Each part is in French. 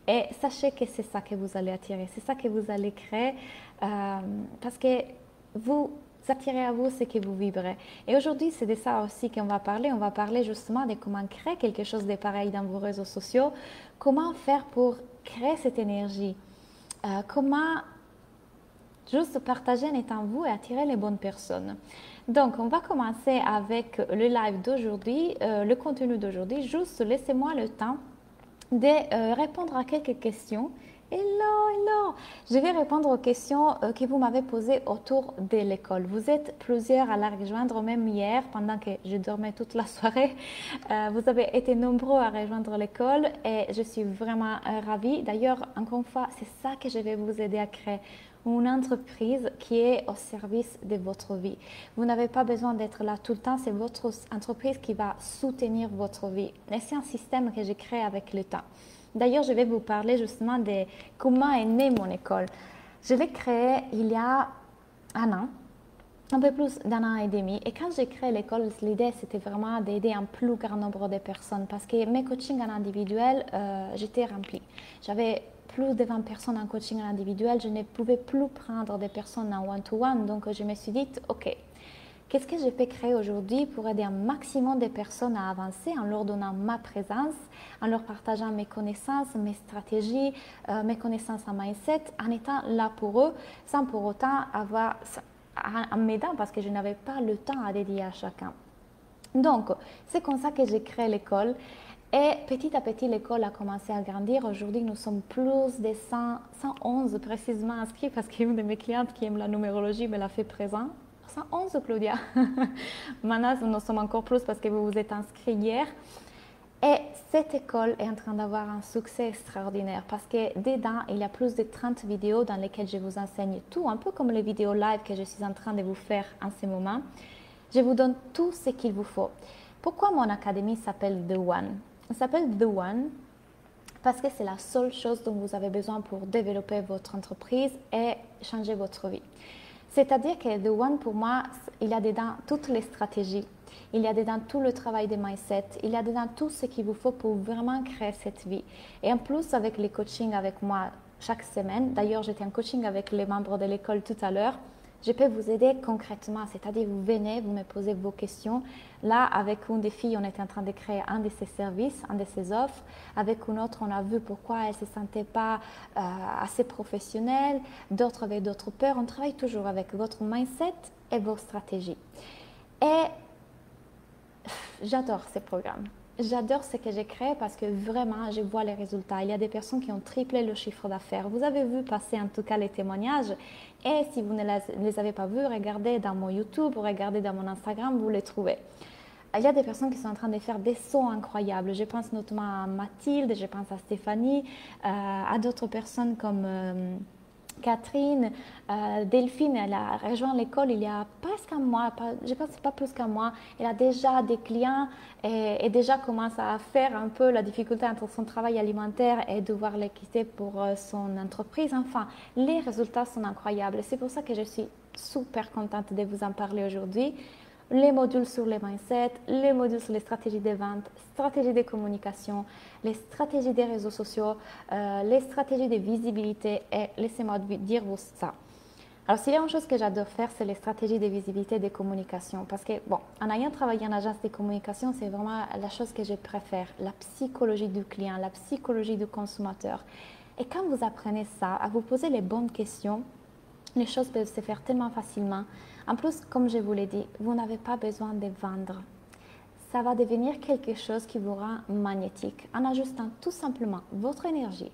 Et sachez que c'est ça que vous allez attirer, c'est ça que vous allez créer parce que vous attirez à vous ce que vous vibrez. Et aujourd'hui, c'est de ça aussi qu'on va parler. On va parler justement de comment créer quelque chose de pareil dans vos réseaux sociaux, comment faire pour créer cette énergie, comment juste partager en étant vous et attirer les bonnes personnes. Donc, on va commencer avec le live d'aujourd'hui, le contenu d'aujourd'hui. Juste laissez-moi le temps de répondre à quelques questions. Hello, hello! Je vais répondre aux questions que vous m'avez posées autour de l'école. Vous êtes plusieurs à la rejoindre, même hier, pendant que je dormais toute la soirée. Vous avez été nombreux à rejoindre l'école et je suis vraiment ravie. D'ailleurs, encore une fois, c'est ça que je vais vous aider à créer. Une entreprise qui est au service de votre vie. Vous n'avez pas besoin d'être là tout le temps, c'est votre entreprise qui va soutenir votre vie. Et c'est un système que j'ai créé avec le temps. D'ailleurs, je vais vous parler justement de comment est née mon école. Je l'ai créée il y a un an, un peu plus d'un an et demi. Et quand j'ai créé l'école, l'idée c'était vraiment d'aider un plus grand nombre de personnes parce que mes coachings en individuel, j'étais remplie. J'avais plus de 20 personnes en coaching en individuel, je ne pouvais plus prendre des personnes en one-to-one, donc je me suis dit, ok, qu'est-ce que je peux créer aujourd'hui pour aider un maximum de personnes à avancer en leur donnant ma présence, en leur partageant mes connaissances, mes stratégies, mes connaissances en mindset, en étant là pour eux, sans pour autant avoir, en m'aidant parce que je n'avais pas le temps à dédier à chacun. Donc, c'est comme ça que j'ai créé l'école. Et petit à petit, l'école a commencé à grandir. Aujourd'hui, nous sommes plus de 111 précisément inscrits parce qu'une de mes clientes qui aime la numérologie me l'a fait présent. 111, Claudia. Maintenant, nous sommes encore plus parce que vous vous êtes inscrits hier. Et cette école est en train d'avoir un succès extraordinaire parce que dedans, il y a plus de 30 vidéos dans lesquelles je vous enseigne tout, un peu comme les vidéos live que je suis en train de vous faire en ce moment. Je vous donne tout ce qu'il vous faut. Pourquoi mon académie s'appelle The One? Elle s'appelle The One parce que c'est la seule chose dont vous avez besoin pour développer votre entreprise et changer votre vie. C'est-à-dire que The One, pour moi, il y a dedans toutes les stratégies, il y a dedans tout le travail de mindset, il y a dedans tout ce qu'il vous faut pour vraiment créer cette vie. Et en plus, avec les coachings avec moi chaque semaine, d'ailleurs, j'étais en coaching avec les membres de l'école tout à l'heure, je peux vous aider concrètement, c'est-à-dire vous venez, vous me posez vos questions. Là, avec une des filles, on était en train de créer un de ces services, un de ces offres. Avec une autre, on a vu pourquoi elle ne se sentait pas assez professionnelle. D'autres avaient d'autres peurs. On travaille toujours avec votre mindset et vos stratégies. Et j'adore ces programmes. J'adore ce que j'ai créé parce que vraiment, je vois les résultats. Il y a des personnes qui ont triplé le chiffre d'affaires. Vous avez vu passer en tout cas les témoignages. Et si vous ne les avez pas vus, regardez dans mon YouTube ou regardez dans mon Instagram, vous les trouvez. Il y a des personnes qui sont en train de faire des sauts incroyables. Je pense notamment à Mathilde, je pense à Stéphanie, à d'autres personnes comme Catherine, Delphine, elle a rejoint l'école il y a presque un mois, je pense pas plus qu'un mois. Elle a déjà des clients et déjà commence à faire un peu la difficulté entre son travail alimentaire et devoir les quitter pour son entreprise. Enfin, les résultats sont incroyables. C'est pour ça que je suis super contente de vous en parler aujourd'hui. Les modules sur les mindsets, les modules sur les stratégies de vente, stratégies de communication, les stratégies des réseaux sociaux, les stratégies de visibilité et laissez-moi dire vous ça. Alors, s'il y a une chose que j'adore faire, c'est les stratégies de visibilité et de communication parce que, bon, en ayant travaillé en agence de communication, c'est vraiment la chose que je préfère, la psychologie du client, la psychologie du consommateur. Et quand vous apprenez ça, à vous poser les bonnes questions, les choses peuvent se faire tellement facilement. En plus, comme je vous l'ai dit, vous n'avez pas besoin de vendre. Ça va devenir quelque chose qui vous rend magnétique. En ajustant tout simplement votre énergie,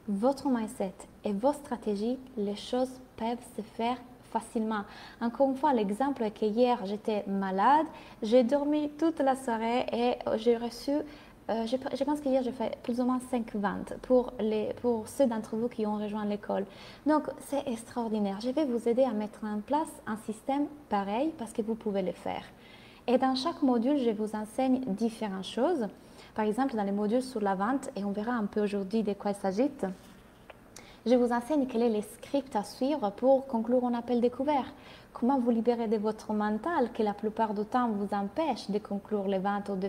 votre mindset et vos stratégies, les choses peuvent se faire facilement. Encore une fois, l'exemple est que hier, j'étais malade, j'ai dormi toute la soirée et j'ai reçu je pense qu'hier, j'ai fait plus ou moins 5 ventes pour ceux d'entre vous qui ont rejoint l'école. Donc, c'est extraordinaire. Je vais vous aider à mettre en place un système pareil parce que vous pouvez le faire. Et dans chaque module, je vous enseigne différentes choses. Par exemple, dans les modules sur la vente, et on verra un peu aujourd'hui de quoi il s'agit, Je vous enseigne quel est le script à suivre pour conclure un appel découvert. Comment vous libérer de votre mental qui la plupart du temps vous empêche de conclure les ventes ou de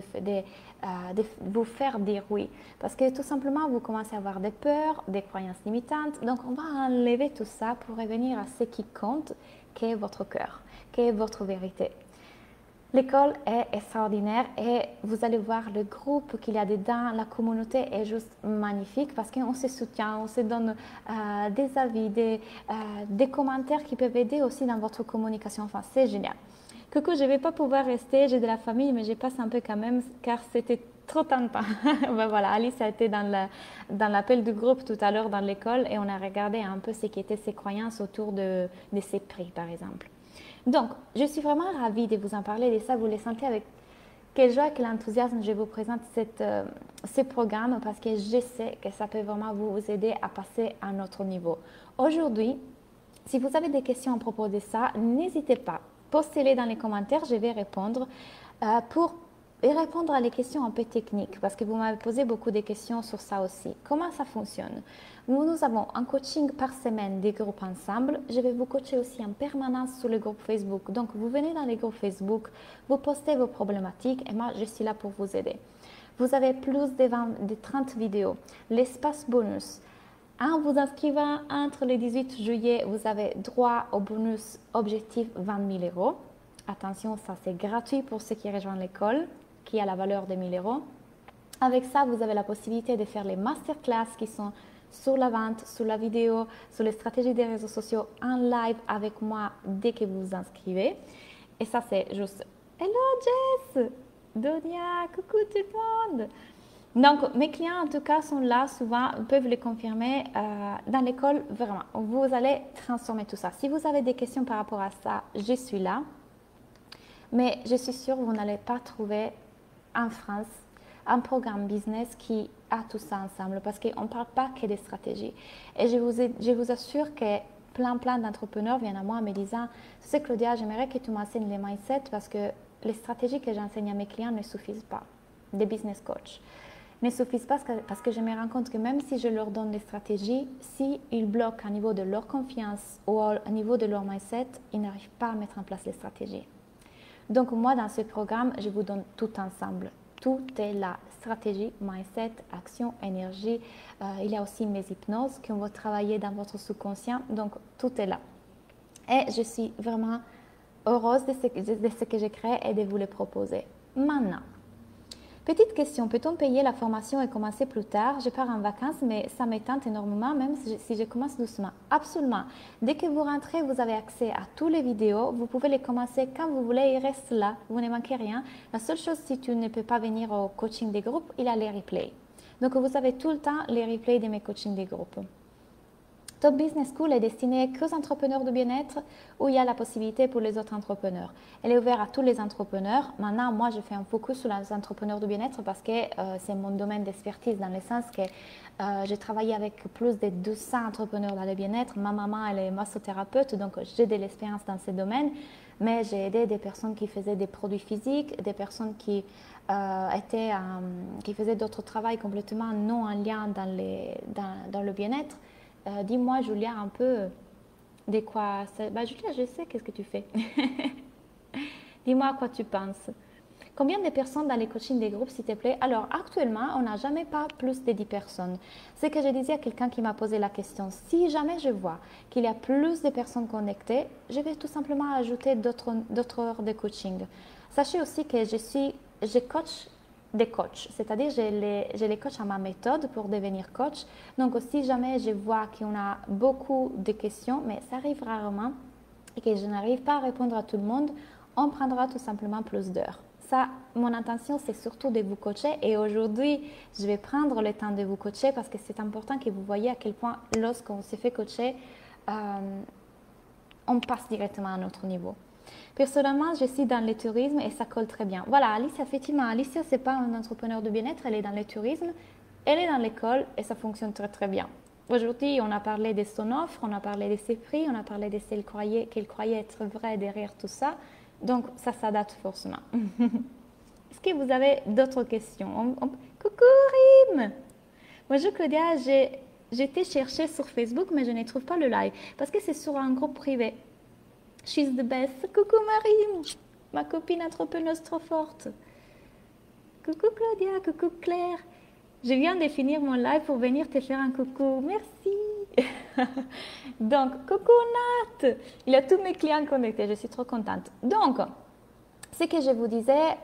vous faire dire oui. Parce que tout simplement, vous commencez à avoir des peurs, des croyances limitantes. Donc, on va enlever tout ça pour revenir à ce qui compte, qui est votre cœur, qui est votre vérité. L'école est extraordinaire et vous allez voir le groupe qu'il y a dedans, la communauté est juste magnifique parce qu'on se soutient, on se donne des avis, des commentaires qui peuvent aider aussi dans votre communication. Enfin, c'est génial. Coucou, je ne vais pas pouvoir rester, j'ai de la famille, mais je passe un peu quand même car c'était trop tentant. Ben voilà, Alice a été dans l'appel du groupe tout à l'heure dans l'école et on a regardé un peu ce qui étaient ses croyances autour de ses prix, par exemple. Donc, je suis vraiment ravie de vous en parler de ça. Vous le sentez avec quelle joie et quel enthousiasme je vous présente ce programme parce que je sais que ça peut vraiment vous aider à passer à un autre niveau. Aujourd'hui, si vous avez des questions à propos de ça, n'hésitez pas. Postez-les dans les commentaires, je vais répondre pour répondre à les questions un peu techniques parce que vous m'avez posé beaucoup de questions sur ça aussi. Comment ça fonctionne? Nous avons un coaching par semaine des groupes ensemble. Je vais vous coacher aussi en permanence sur le groupe Facebook. Donc, vous venez dans les groupes Facebook, vous postez vos problématiques et moi, je suis là pour vous aider. Vous avez plus de 30 vidéos, l'espace bonus. En vous inscrivant entre le 18 juillet, vous avez droit au bonus objectif 20 000 euros. Attention, ça c'est gratuit pour ceux qui rejoignent l'école, qui a la valeur de 1 000 euros. Avec ça, vous avez la possibilité de faire les masterclass qui sont sur la vente, sur la vidéo, sur les stratégies des réseaux sociaux en live avec moi dès que vous vous inscrivez. Et ça, c'est juste « Hello Jess! Donia, coucou tout le monde !» Donc, mes clients, en tout cas, sont là souvent, peuvent le confirmer dans l'école, vraiment. Vous allez transformer tout ça. Si vous avez des questions par rapport à ça, je suis là. Mais je suis sûre que vous n'allez pas trouver en France un programme business qui a tout ça ensemble parce qu'on ne parle pas que des stratégies. Et je vous assure que plein d'entrepreneurs viennent à moi en me disant « Tu sais Claudia, j'aimerais que tu m'enseignes les mindset parce que les stratégies que j'enseigne à mes clients ne suffisent pas. Des business coachs ne suffisent pas parce que je me rends compte que même si je leur donne des stratégies, s'ils bloquent au niveau de leur confiance ou au niveau de leur mindset, ils n'arrivent pas à mettre en place les stratégies. Donc moi, dans ce programme, je vous donne tout ensemble. Tout est là. Stratégie, mindset, action, énergie. Il y a aussi mes hypnoses qu'on va travailler dans votre subconscient. Donc, tout est là. Et je suis vraiment heureuse de ce que j'ai créé et de vous le proposer. Maintenant, petite question, peut-on payer la formation et commencer plus tard? Je pars en vacances, mais ça me tente énormément, même si je commence doucement. Absolument. Dès que vous rentrez, vous avez accès à toutes les vidéos. Vous pouvez les commencer quand vous voulez. Ils restent là. Vous ne manquez rien. La seule chose, si tu ne peux pas venir au coaching des groupes, il y a les replays. Donc, vous avez tout le temps les replays de mes coachings des groupes. Top Business School est destinée qu'aux entrepreneurs de bien-être où il y a la possibilité pour les autres entrepreneurs. Elle est ouverte à tous les entrepreneurs. Maintenant, moi, je fais un focus sur les entrepreneurs de bien-être parce que c'est mon domaine d'expertise dans le sens que j'ai travaillé avec plus de 200 entrepreneurs dans le bien-être. Ma maman, elle est massothérapeute, donc j'ai de l'expérience dans ce domaine. Mais j'ai aidé des personnes qui faisaient des produits physiques, des personnes qui faisaient d'autres travaux complètement non en lien dans le bien-être. Dis-moi, Julia, un peu de quoi... Julia, je sais qu'est-ce que tu fais. Dis-moi à quoi tu penses. Combien de personnes dans les coachings des groupes, s'il te plaît? Alors, actuellement, on n'a jamais pas plus de 10 personnes. C'est que je disais à quelqu'un qui m'a posé la question. Si jamais je vois qu'il y a plus de personnes connectées, je vais tout simplement ajouter d'autres heures de coaching. Sachez aussi que je coach des coachs, c'est-à-dire je les coach à ma méthode pour devenir coach. Donc, si jamais je vois qu'on a beaucoup de questions, mais ça arrive rarement et que je n'arrive pas à répondre à tout le monde, on prendra tout simplement plus d'heures. Ça, mon intention, c'est surtout de vous coacher et aujourd'hui, je vais prendre le temps de vous coacher parce que c'est important que vous voyez à quel point lorsqu'on se fait coacher, on passe directement à un autre niveau. Personnellement, je suis dans le tourisme et ça colle très bien. Voilà, Alicia, effectivement, Alicia, ce n'est pas un entrepreneur de bien-être, elle est dans le tourisme, elle est dans l'école et ça fonctionne très très bien. Aujourd'hui, on a parlé de son offre, on a parlé de ses prix, on a parlé de ce qu'elle croyait être vrai derrière tout ça. Donc, ça s'adapte forcément. Est-ce que vous avez d'autres questions? Coucou Rim! Bonjour Claudia, J'étais chercher sur Facebook, mais je ne trouve pas le live parce que c'est sur un groupe privé. She's the best. Coucou Marie, ma copine entrepreneuse trop forte. Coucou Claudia, coucou Claire. Je viens de finir mon live pour venir te faire un coucou. Merci. Donc, coucou Nat. Il y a tous mes clients connectés. Je suis trop contente. Donc, ce que je vous disais,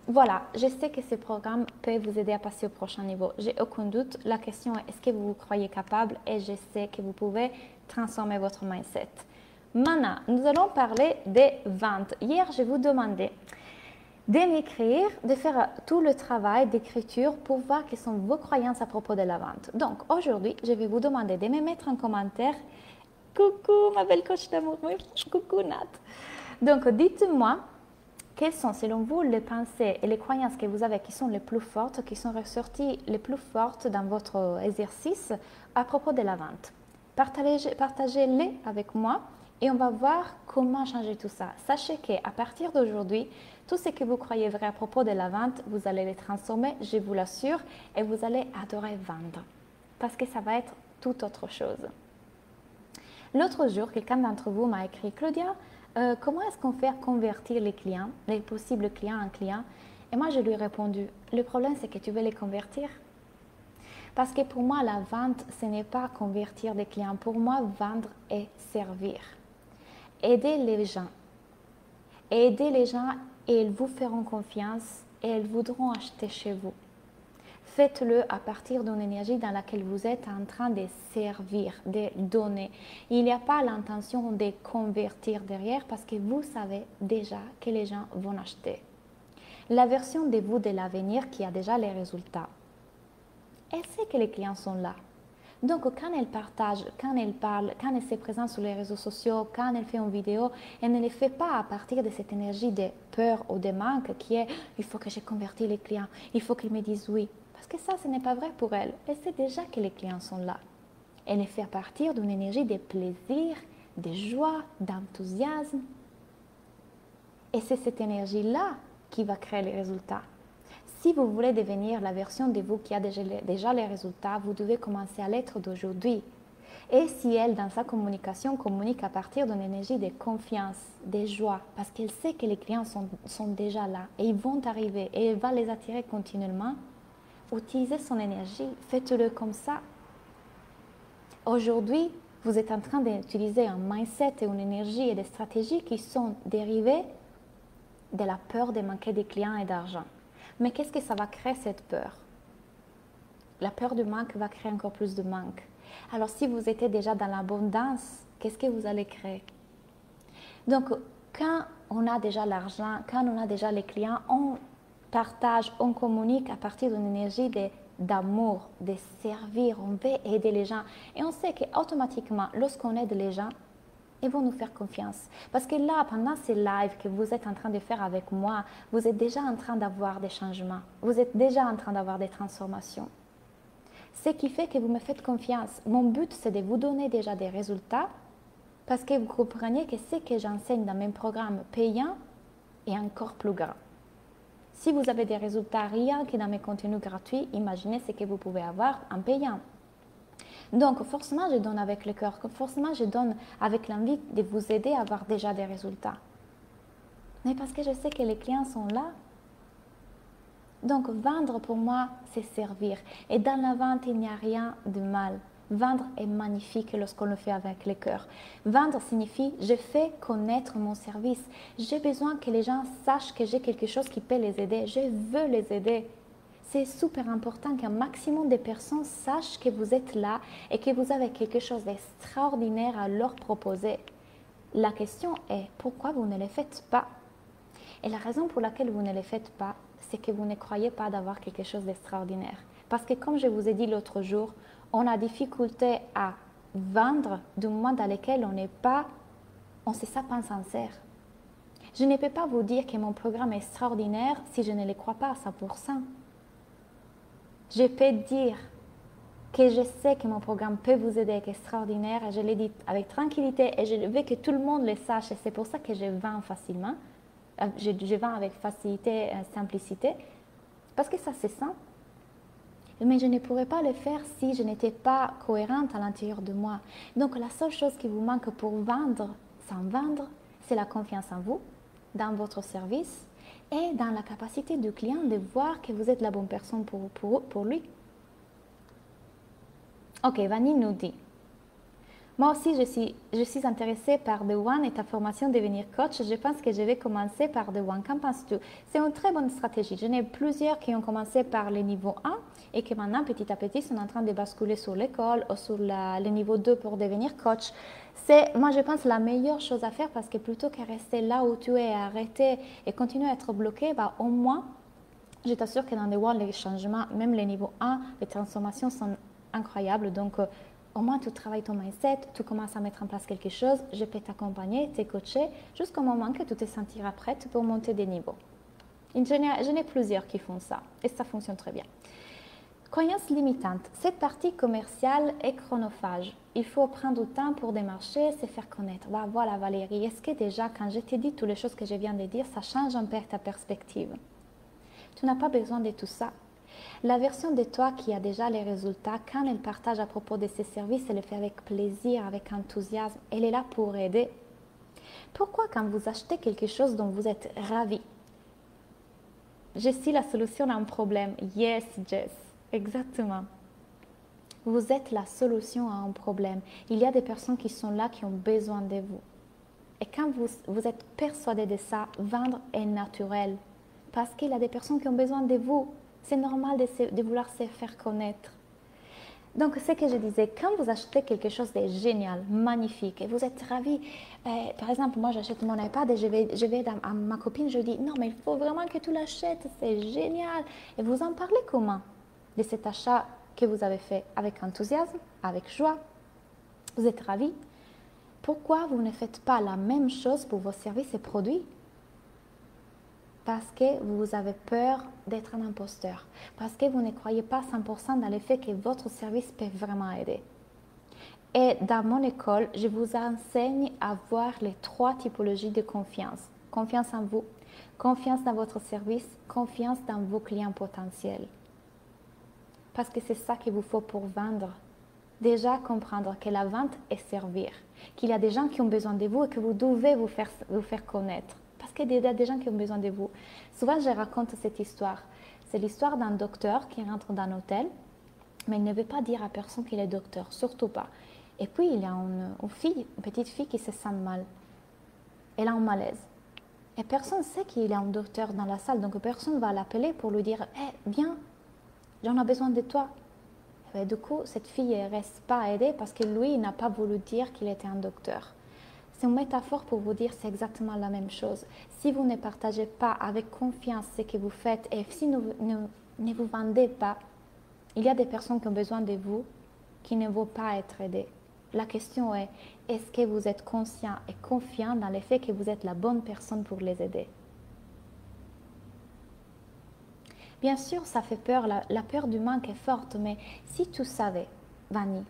voilà, je sais que ce programme peut vous aider à passer au prochain niveau. J'ai aucun doute. La question est, est-ce que vous vous croyez capable? Et je sais que vous pouvez transformer votre mindset. Maintenant, nous allons parler des ventes. Hier, je vous demandais de m'écrire, de faire tout le travail d'écriture pour voir quelles sont vos croyances à propos de la vente. Donc, aujourd'hui, je vais vous demander de me mettre en commentaire. Coucou, ma belle coach d'amour. Coucou, Nat. Donc, dites-moi, quelles sont, selon vous, les pensées et les croyances que vous avez qui sont les plus fortes, qui sont ressorties les plus fortes dans votre exercice à propos de la vente? Partagez-les avec moi et on va voir comment changer tout ça. Sachez qu'à partir d'aujourd'hui, tout ce que vous croyez vrai à propos de la vente, vous allez les transformer, je vous l'assure, et vous allez adorer vendre parce que ça va être tout autre chose. L'autre jour, quelqu'un d'entre vous m'a écrit « Claudia, comment est-ce qu'on fait convertir les clients, les possibles clients en clients ?» Et moi, je lui ai répondu, le problème, c'est que tu veux les convertir. Parce que pour moi, la vente, ce n'est pas convertir des clients. Pour moi, vendre est servir. Aider les gens. Aider les gens et ils vous feront confiance et ils voudront acheter chez vous. Faites-le à partir d'une énergie dans laquelle vous êtes en train de servir, de donner. Il n'y a pas l'intention de convertir derrière parce que vous savez déjà que les gens vont acheter. La version de vous de l'avenir qui a déjà les résultats, elle sait que les clients sont là. Donc, quand elle partage, quand elle parle, quand elle se présente sur les réseaux sociaux, quand elle fait une vidéo, elle ne le fait pas à partir de cette énergie de peur ou de manque qui est « il faut que j'ai converti les clients, il faut qu'ils me disent oui ». Parce que ça, ce n'est pas vrai pour elle. Elle sait déjà que les clients sont là. Elle le fait à partir d'une énergie de plaisir, de joie, d'enthousiasme. Et c'est cette énergie-là qui va créer les résultats. Si vous voulez devenir la version de vous qui a déjà les résultats, vous devez commencer à l'être d'aujourd'hui. Et si elle, dans sa communication, communique à partir d'une énergie de confiance, de joie, parce qu'elle sait que les clients sont déjà là et ils vont arriver et elle va les attirer continuellement, utilisez son énergie, faites-le comme ça. Aujourd'hui, vous êtes en train d'utiliser un mindset et une énergie et des stratégies qui sont dérivées de la peur de manquer des clients et d'argent. Mais qu'est-ce que ça va créer cette peur? La peur du manque va créer encore plus de manque. Alors si vous étiez déjà dans l'abondance, qu'est-ce que vous allez créer? Donc quand on a déjà l'argent, quand on a déjà les clients, on partage, on communique à partir d'une énergie d'amour, de servir, on veut aider les gens. Et on sait qu'automatiquement, lorsqu'on aide les gens, ils vont nous faire confiance. Parce que là, pendant ces lives que vous êtes en train de faire avec moi, vous êtes déjà en train d'avoir des changements. Vous êtes déjà en train d'avoir des transformations. Ce qui fait que vous me faites confiance. Mon but, c'est de vous donner déjà des résultats parce que vous comprenez que ce que j'enseigne dans mes programmes payants est encore plus grand. Si vous avez des résultats rien que dans mes contenus gratuits, imaginez ce que vous pouvez avoir en payant. Donc, forcément, je donne avec le cœur, forcément, je donne avec l'envie de vous aider à avoir déjà des résultats. Mais parce que je sais que les clients sont là. Donc, vendre pour moi, c'est servir. Et dans la vente, il n'y a rien de mal. Vendre est magnifique lorsqu'on le fait avec le cœur. Vendre signifie je fais connaître mon service. J'ai besoin que les gens sachent que j'ai quelque chose qui peut les aider. Je veux les aider. C'est super important qu'un maximum de personnes sachent que vous êtes là et que vous avez quelque chose d'extraordinaire à leur proposer. La question est pourquoi vous ne le faites pas? Et la raison pour laquelle vous ne le faites pas, c'est que vous ne croyez pas d'avoir quelque chose d'extraordinaire. Parce que comme je vous ai dit l'autre jour, on a difficulté à vendre du moment dans lequel on ne se sent pas sincère. Je ne peux pas vous dire que mon programme est extraordinaire si je ne le crois pas à 100%. Je peux dire que je sais que mon programme peut vous aider, est extraordinaire, et je l'ai dit avec tranquillité, et je veux que tout le monde le sache, et c'est pour ça que je vends facilement, je vends avec facilité et simplicité, parce que ça se sent. Mais je ne pourrais pas le faire si je n'étais pas cohérente à l'intérieur de moi. Donc la seule chose qui vous manque pour vendre, sans vendre, c'est la confiance en vous, dans votre service et dans la capacité du client de voir que vous êtes la bonne personne pour lui. Ok, Vanny nous dit, moi aussi je suis intéressée par The One et ta formation devenir coach. Je pense que je vais commencer par The One. Qu'en penses-tu? C'est une très bonne stratégie. J'en ai plusieurs qui ont commencé par le niveau 1 et qui maintenant, petit à petit, sont en train de basculer sur l'école ou sur le niveau 2 pour devenir coach. C'est, moi, je pense, la meilleure chose à faire parce que plutôt que rester là où tu es, arrêter et continuer à être bloqué, bah, au moins, je t'assure que dans The One, les changements, même les niveaux 1, les transformations sont incroyables. Donc, au moins, tu travailles ton mindset, tu commences à mettre en place quelque chose, je peux t'accompagner, te coacher, jusqu'au moment que tu te sentiras prête pour monter des niveaux. J'en ai plusieurs qui font ça et ça fonctionne très bien. Croyance limitante. Cette partie commerciale est chronophage. Il faut prendre du temps pour démarcher, se faire connaître. Bah, voilà Valérie, est-ce que déjà quand je t'ai dit toutes les choses que je viens de dire, ça change un peu ta perspective? Tu n'as pas besoin de tout ça. La version de toi qui a déjà les résultats, quand elle partage à propos de ses services, elle le fait avec plaisir, avec enthousiasme. Elle est là pour aider. Pourquoi quand vous achetez quelque chose dont vous êtes ravi? Je suis la solution à un problème. Yes, Jess. Exactement. Vous êtes la solution à un problème. Il y a des personnes qui sont là, qui ont besoin de vous. Et quand vous êtes persuadé de ça, vendre est naturel. Parce qu'il y a des personnes qui ont besoin de vous. C'est normal de vouloir se faire connaître. Donc, ce que je disais, quand vous achetez quelque chose de génial, magnifique, et vous êtes ravi, par exemple, moi j'achète mon iPad et je vais à ma copine, je dis, non, mais il faut vraiment que tu l'achètes, c'est génial. Et vous en parlez comment de cet achat que vous avez fait? Avec enthousiasme, avec joie, vous êtes ravi. Pourquoi vous ne faites pas la même chose pour vos services et produits? Parce que vous avez peur d'être un imposteur, parce que vous ne croyez pas 100% dans le fait que votre service peut vraiment aider. Et dans mon école, je vous enseigne à voir les 3 typologies de confiance. Confiance en vous, confiance dans votre service, confiance dans vos clients potentiels. Parce que c'est ça qu'il vous faut pour vendre. Déjà comprendre que la vente est servir, qu'il y a des gens qui ont besoin de vous et que vous devez vous faire connaître. Parce qu'il y a des gens qui ont besoin de vous. Souvent, je raconte cette histoire. C'est l'histoire d'un docteur qui rentre dans un hôtel, mais il ne veut pas dire à personne qu'il est docteur, surtout pas. Et puis, il y a une petite fille qui se sent mal. Elle a un malaise. Et personne ne sait qu'il y a un docteur dans la salle, donc personne ne va l'appeler pour lui dire « Hé, viens, j'en ai besoin de toi ». Et du coup, cette fille ne reste pas aidée parce que lui, il n'a pas voulu dire qu'il était un docteur. C'est une métaphore pour vous dire c'est exactement la même chose. Si vous ne partagez pas avec confiance ce que vous faites et si ne vous vendez pas, il y a des personnes qui ont besoin de vous qui ne vont pas être aidées. La question est, est-ce que vous êtes conscient et confiant dans le fait que vous êtes la bonne personne pour les aider? Bien sûr, ça fait peur, la peur du manque est forte, mais si tu savais, Vanny,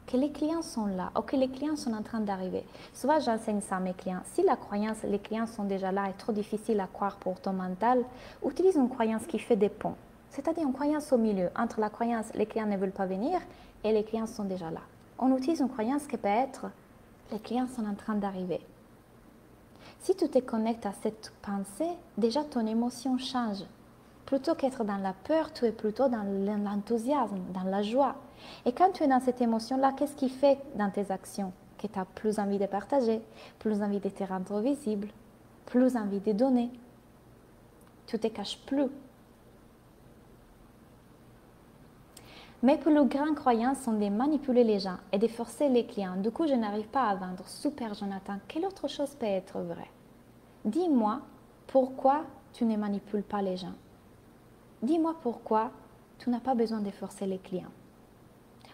que les clients sont là ou que les clients sont en train d'arriver. Souvent, j'enseigne ça à mes clients. Si la croyance, les clients sont déjà là, est trop difficile à croire pour ton mental, utilise une croyance qui fait des ponts. C'est-à-dire une croyance au milieu, entre la croyance les clients ne veulent pas venir et les clients sont déjà là. On utilise une croyance qui peut être les clients sont en train d'arriver. Si tu te connectes à cette pensée, déjà ton émotion change. Plutôt qu'être dans la peur, tu es plutôt dans l'enthousiasme, dans la joie. Et quand tu es dans cette émotion-là, qu'est-ce qui fait dans tes actions? Que tu as plus envie de partager, plus envie de te rendre visible, plus envie de donner. Tu ne te caches plus. Mes plus grandes croyances sont de manipuler les gens et de forcer les clients. Du coup, je n'arrive pas à vendre. Super, Jonathan. Quelle autre chose peut être vraie? Dis-moi pourquoi tu ne manipules pas les gens. Dis-moi pourquoi tu n'as pas besoin de forcer les clients.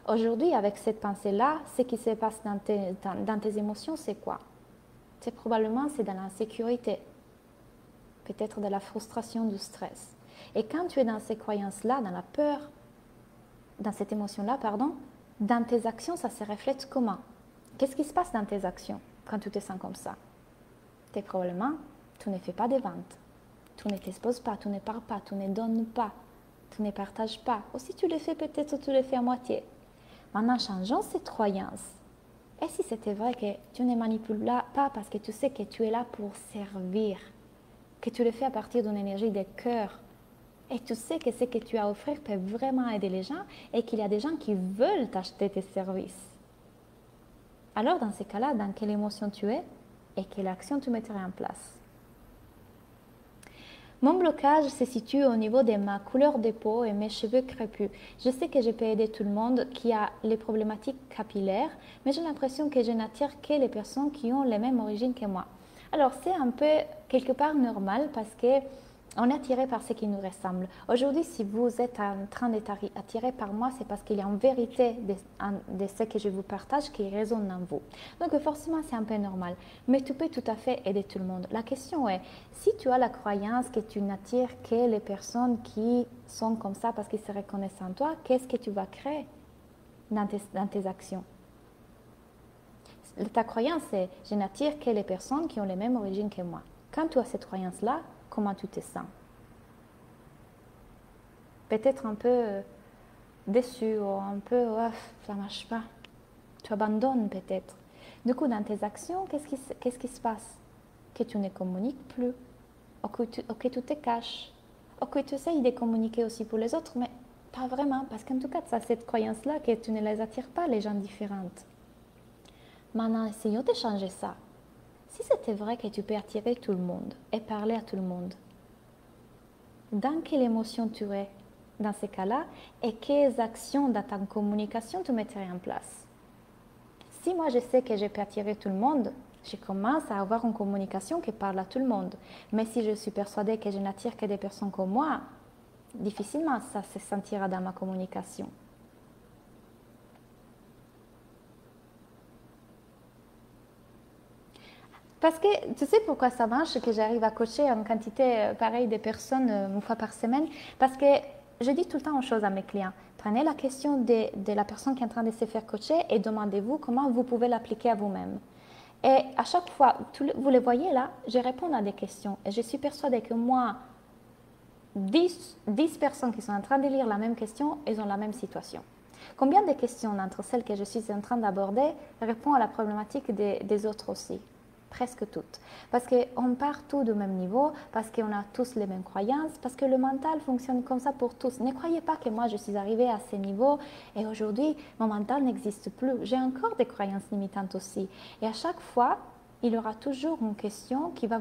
Aujourd'hui, avec cette pensée-là, ce qui se passe dans tes émotions, c'est quoi? C'est probablement dans l'insécurité, peut-être de la frustration, du stress. Et quand tu es dans ces croyances-là, dans la peur, dans cette émotion-là, dans tes actions, ça se reflète comment? Qu'est-ce qui se passe dans tes actions quand tu te sens comme ça? Probablement, tu ne fais pas de ventes. Tu ne t'exposes pas, tu ne parles pas, tu ne donnes pas. tu ne partages pas. Ou si tu le fais, peut-être tu le fais à moitié. Maintenant, changeons cette croyance. Et si c'était vrai que tu ne manipules pas parce que tu sais que tu es là pour servir, que tu le fais à partir d'une énergie de cœur, et tu sais que ce que tu as à offrir peut vraiment aider les gens et qu'il y a des gens qui veulent t'acheter tes services. Alors, dans ces cas-là, dans quelle émotion tu es et quelle action tu mettrais en place? Mon blocage se situe au niveau de ma couleur de peau et mes cheveux crépus. Je sais que je peux aider tout le monde qui a les problématiques capillaires, mais j'ai l'impression que je n'attire que les personnes qui ont les mêmes origines que moi. Alors c'est un peu quelque part normal parce que on est attiré par ce qui nous ressemble. Aujourd'hui, si vous êtes en train d'être attiré par moi, c'est parce qu'il y a une vérité de ce que je vous partage qui résonne en vous. Donc forcément, c'est un peu normal. Mais tu peux tout à fait aider tout le monde. La question est, si tu as la croyance que tu n'attires que les personnes qui sont comme ça parce qu'ils se reconnaissent en toi, qu'est-ce que tu vas créer dans tes actions? Ta croyance est, je n'attire que les personnes qui ont les mêmes origines que moi. Quand tu as cette croyance-là, comment tu te sens? Peut-être un peu déçu ou un peu ça ne marche pas. Tu abandonnes peut-être. Du coup, dans tes actions, qu'est-ce qui se passe? Que tu ne communiques plus, ou que tu te caches, ou que tu essayes de communiquer aussi pour les autres, mais pas vraiment, parce qu'en tout cas, tu as cette croyance-là que tu ne les attires pas, les gens différents. Maintenant, essayons de changer ça. Si c'était vrai que tu peux attirer tout le monde et parler à tout le monde, dans quelle émotion tu es dans ces cas-là et quelles actions dans ta communication tu mettrais en place? Si moi je sais que je peux attirer tout le monde, je commence à avoir une communication qui parle à tout le monde. Mais si je suis persuadée que je n'attire que des personnes comme moi, difficilement ça se sentira dans ma communication. Parce que tu sais pourquoi ça marche que j'arrive à coacher une quantité pareille de personnes une fois par semaine? Parce que je dis tout le temps une chose à mes clients. Prenez la question de la personne qui est en train de se faire coacher et demandez-vous comment vous pouvez l'appliquer à vous-même. Et à chaque fois, vous le voyez là, je réponds à des questions. Et je suis persuadée que moi, 10 personnes qui sont en train de lire la même question, elles ont la même situation. Combien de questions entre celles que je suis en train d'aborder répondent à la problématique des autres aussi? Presque toutes. Parce qu'on part tous du même niveau, parce qu'on a tous les mêmes croyances, parce que le mental fonctionne comme ça pour tous. Ne croyez pas que moi je suis arrivée à ce niveau et aujourd'hui mon mental n'existe plus. J'ai encore des croyances limitantes aussi. Et à chaque fois, il y aura toujours une question qui va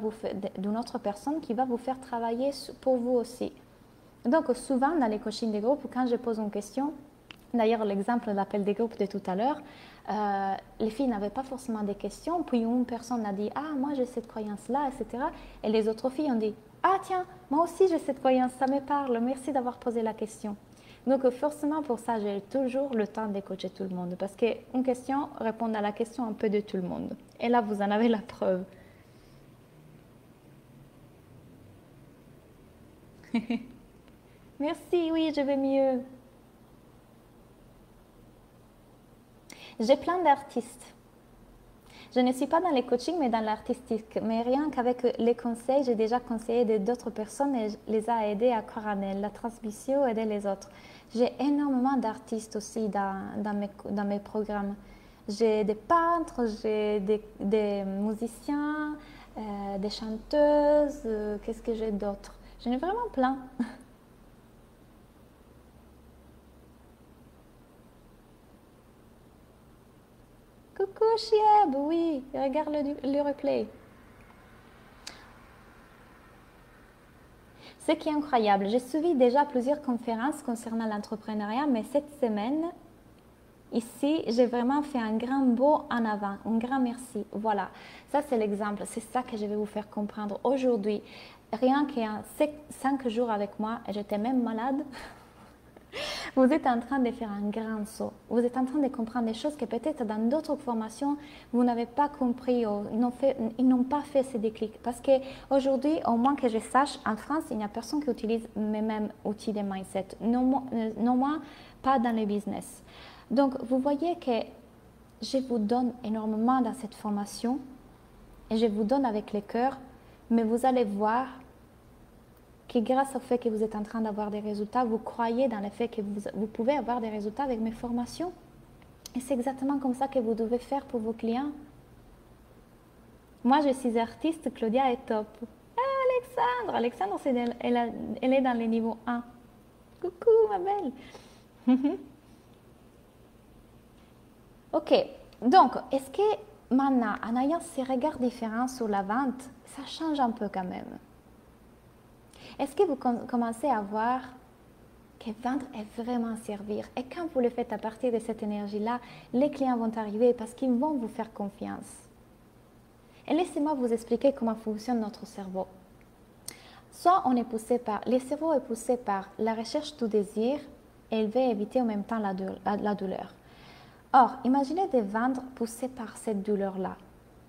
d'une autre personne qui va vous faire travailler pour vous aussi. Donc souvent dans les coachings des groupes, quand je pose une question, d'ailleurs l'exemple de l'appel des groupes de tout à l'heure, les filles n'avaient pas forcément des questions, puis une personne a dit « Ah, moi j'ai cette croyance-là, etc. » Et les autres filles ont dit « Ah tiens, moi aussi j'ai cette croyance, ça me parle, merci d'avoir posé la question. » Donc forcément pour ça, j'ai toujours le temps de coacher tout le monde, parce qu'une question répond à la question un peu de tout le monde. Et là, vous en avez la preuve. Merci, oui, je vais mieux. J'ai plein d'artistes. Je ne suis pas dans les coachings, mais dans l'artistique. Mais rien qu'avec les conseils, j'ai déjà conseillé d'autres personnes et je les ai aidées à croire en elles, la transmission, aider les autres. J'ai énormément d'artistes aussi dans mes programmes. J'ai des peintres, j'ai des musiciens, des chanteuses, qu'est-ce que j'ai d'autre? J'en ai vraiment plein. Coucou Chieb, oui, regarde le replay. Ce qui est incroyable, j'ai suivi déjà plusieurs conférences concernant l'entrepreneuriat, mais cette semaine, ici, j'ai vraiment fait un grand bond en avant, un grand merci. Voilà, ça c'est l'exemple, c'est ça que je vais vous faire comprendre aujourd'hui. Rien qu'en 5 jours avec moi, j'étais même malade. Vous êtes en train de faire un grand saut. Vous êtes en train de comprendre des choses que peut-être dans d'autres formations, vous n'avez pas compris ou ils n'ont pas fait ces déclics. Parce qu'aujourd'hui, au moins que je sache, en France, il n'y a personne qui utilise mes mêmes outils de mindset. Non moins, pas dans le business. Donc, vous voyez que je vous donne énormément dans cette formation et je vous donne avec le cœur, mais vous allez voir que grâce au fait que vous êtes en train d'avoir des résultats, vous croyez dans le fait que vous pouvez avoir des résultats avec mes formations. Et c'est exactement comme ça que vous devez faire pour vos clients. Moi, je suis artiste, Claudia est top. Ah, Alexandre, elle est dans le niveau 1. Coucou, ma belle. Ok, donc, est-ce que maintenant, en ayant ces regards différents sur la vente, ça change un peu quand même? Est-ce que vous commencez à voir que vendre est vraiment servir? Et quand vous le faites à partir de cette énergie-là, les clients vont arriver parce qu'ils vont vous faire confiance. Et laissez-moi vous expliquer comment fonctionne notre cerveau. Soit on est poussé par, le cerveau est poussé par la recherche du désir et il veut éviter en même temps la douleur. Or, imaginez de vendre poussé par cette douleur-là.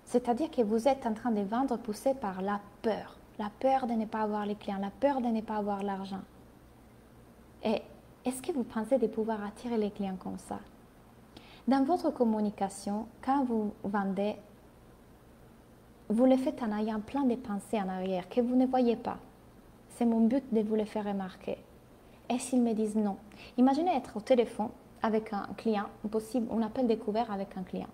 C'est-à-dire que vous êtes en train de vendre poussé par la peur de ne pas avoir les clients, la peur de ne pas avoir l'argent. Et est-ce que vous pensez de pouvoir attirer les clients comme ça? Dans votre communication, quand vous vendez, vous le faites en ayant plein de pensées en arrière que vous ne voyez pas. C'est mon but de vous le faire remarquer. Et s'ils me disent non? Imaginez être au téléphone avec un client, possible un appel découvert avec un client.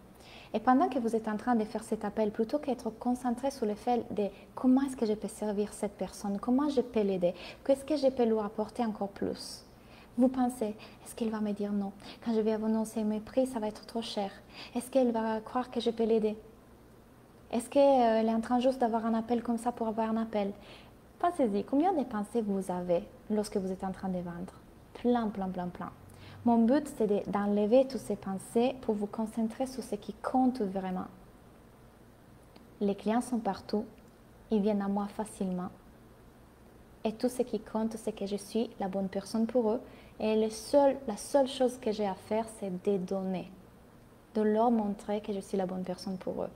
Et pendant que vous êtes en train de faire cet appel, plutôt qu'être concentré sur le fait de comment est-ce que je peux servir cette personne, comment je peux l'aider, qu'est-ce que je peux lui apporter encore plus, vous pensez, est-ce qu'elle va me dire non? Quand je vais annoncer mes prix, ça va être trop cher. Est-ce qu'elle va croire que je peux l'aider? Est-ce qu'elle est en train juste d'avoir un appel comme ça pour avoir un appel? Pensez-y, combien de pensées vous avez lorsque vous êtes en train de vendre? Plein, plein, plein, plein. Mon but, c'est d'enlever toutes ces pensées pour vous concentrer sur ce qui compte vraiment. Les clients sont partout, ils viennent à moi facilement. Et tout ce qui compte, c'est que je suis la bonne personne pour eux. Et la seule chose que j'ai à faire, c'est de donner, de leur montrer que je suis la bonne personne pour eux.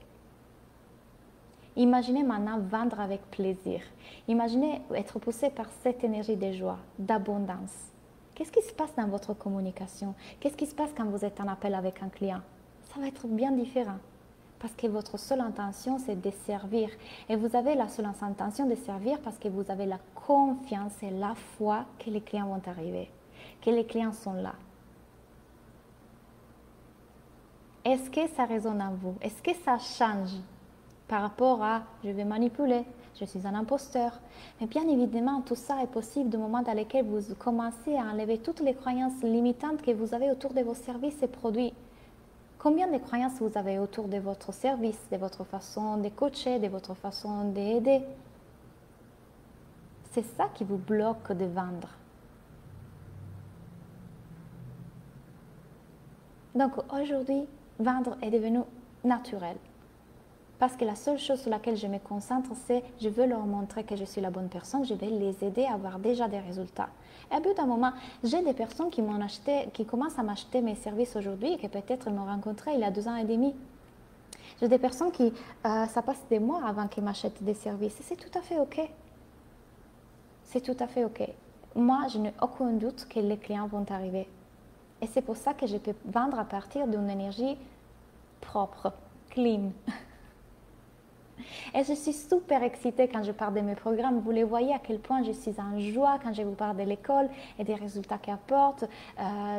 Imaginez maintenant vendre avec plaisir. Imaginez être poussé par cette énergie de joie, d'abondance. Qu'est-ce qui se passe dans votre communication? Qu'est-ce qui se passe quand vous êtes en appel avec un client? Ça va être bien différent. Parce que votre seule intention, c'est de servir. Et vous avez la seule intention de servir parce que vous avez la confiance et la foi que les clients vont arriver, que les clients sont là. Est-ce que ça résonne en vous? Est-ce que ça change par rapport à « je vais manipuler », « je suis un imposteur ». Mais bien évidemment, tout ça est possible du moment dans lequel vous commencez à enlever toutes les croyances limitantes que vous avez autour de vos services et produits. Combien de croyances vous avez autour de votre service, de votre façon de coacher, de votre façon d'aider? C'est ça qui vous bloque de vendre. Donc aujourd'hui, vendre est devenu naturel. Parce que la seule chose sur laquelle je me concentre, c'est je veux leur montrer que je suis la bonne personne, je vais les aider à avoir déjà des résultats. Et à bout d'un moment, j'ai des personnes qui commencent à m'acheter mes services aujourd'hui et qui peut-être m'ont rencontré il y a 2 ans et demi. J'ai des personnes qui, ça passe des mois avant qu'ils m'achètent des services. Et c'est tout à fait OK. C'est tout à fait OK. Moi, je n'ai aucun doute que les clients vont arriver. Et c'est pour ça que je peux vendre à partir d'une énergie propre, clean. Et je suis super excitée quand je parle de mes programmes. Vous les voyez à quel point je suis en joie quand je vous parle de l'école et des résultats qu'elle apporte,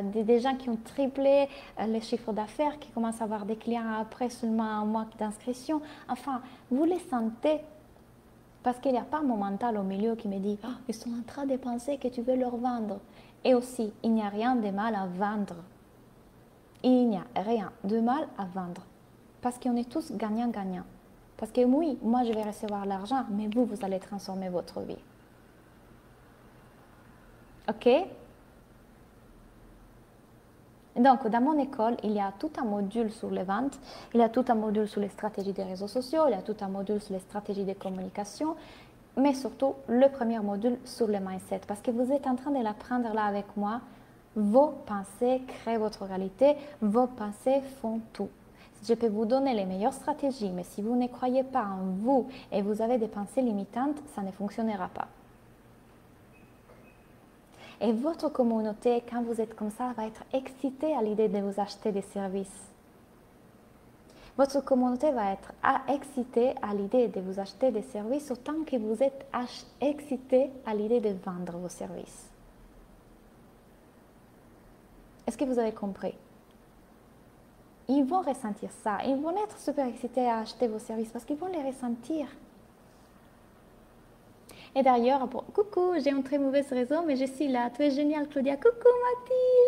des gens qui ont triplé les chiffres d'affaires, qui commencent à avoir des clients après seulement un mois d'inscription. Enfin, vous les sentez parce qu'il n'y a pas mon mental au milieu qui me dit « Ah, ils sont en train de penser que tu veux leur vendre ». Et aussi, il n'y a rien de mal à vendre. Il n'y a rien de mal à vendre parce qu'on est tous gagnants-gagnants. Parce que oui, moi je vais recevoir l'argent, mais vous, vous allez transformer votre vie. OK? Donc, dans mon école, il y a tout un module sur les ventes, il y a tout un module sur les stratégies des réseaux sociaux, il y a tout un module sur les stratégies de communication, mais surtout le premier module sur le mindset. Parce que vous êtes en train de l'apprendre là avec moi. Vos pensées créent votre réalité, vos pensées font tout. Je peux vous donner les meilleures stratégies, mais si vous ne croyez pas en vous et vous avez des pensées limitantes, ça ne fonctionnera pas. Et votre communauté, quand vous êtes comme ça, va être excitée à l'idée de vous acheter des services. Votre communauté va être excitée à l'idée de vous acheter des services autant que vous êtes excité à l'idée de vendre vos services. Est-ce que vous avez compris? Ils vont ressentir ça. Ils vont être super excités à acheter vos services parce qu'ils vont les ressentir. Et d'ailleurs, coucou, j'ai un très mauvais réseau, mais je suis là. Tu es géniale, Claudia. Coucou,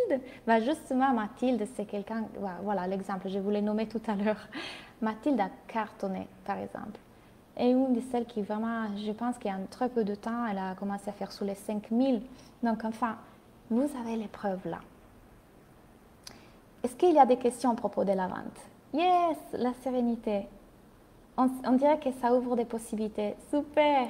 Mathilde. Justement, Mathilde, c'est quelqu'un, voilà l'exemple, je vous l'ai nommé tout à l'heure. Mathilde a cartonné, par exemple. Et une de celles qui vraiment, je pense qu'il y a très peu de temps, elle a commencé à faire sous les 5000. Donc, enfin, vous avez les preuves là. Est-ce qu'il y a des questions à propos de la vente? Yes, la sérénité. On dirait que ça ouvre des possibilités. Super!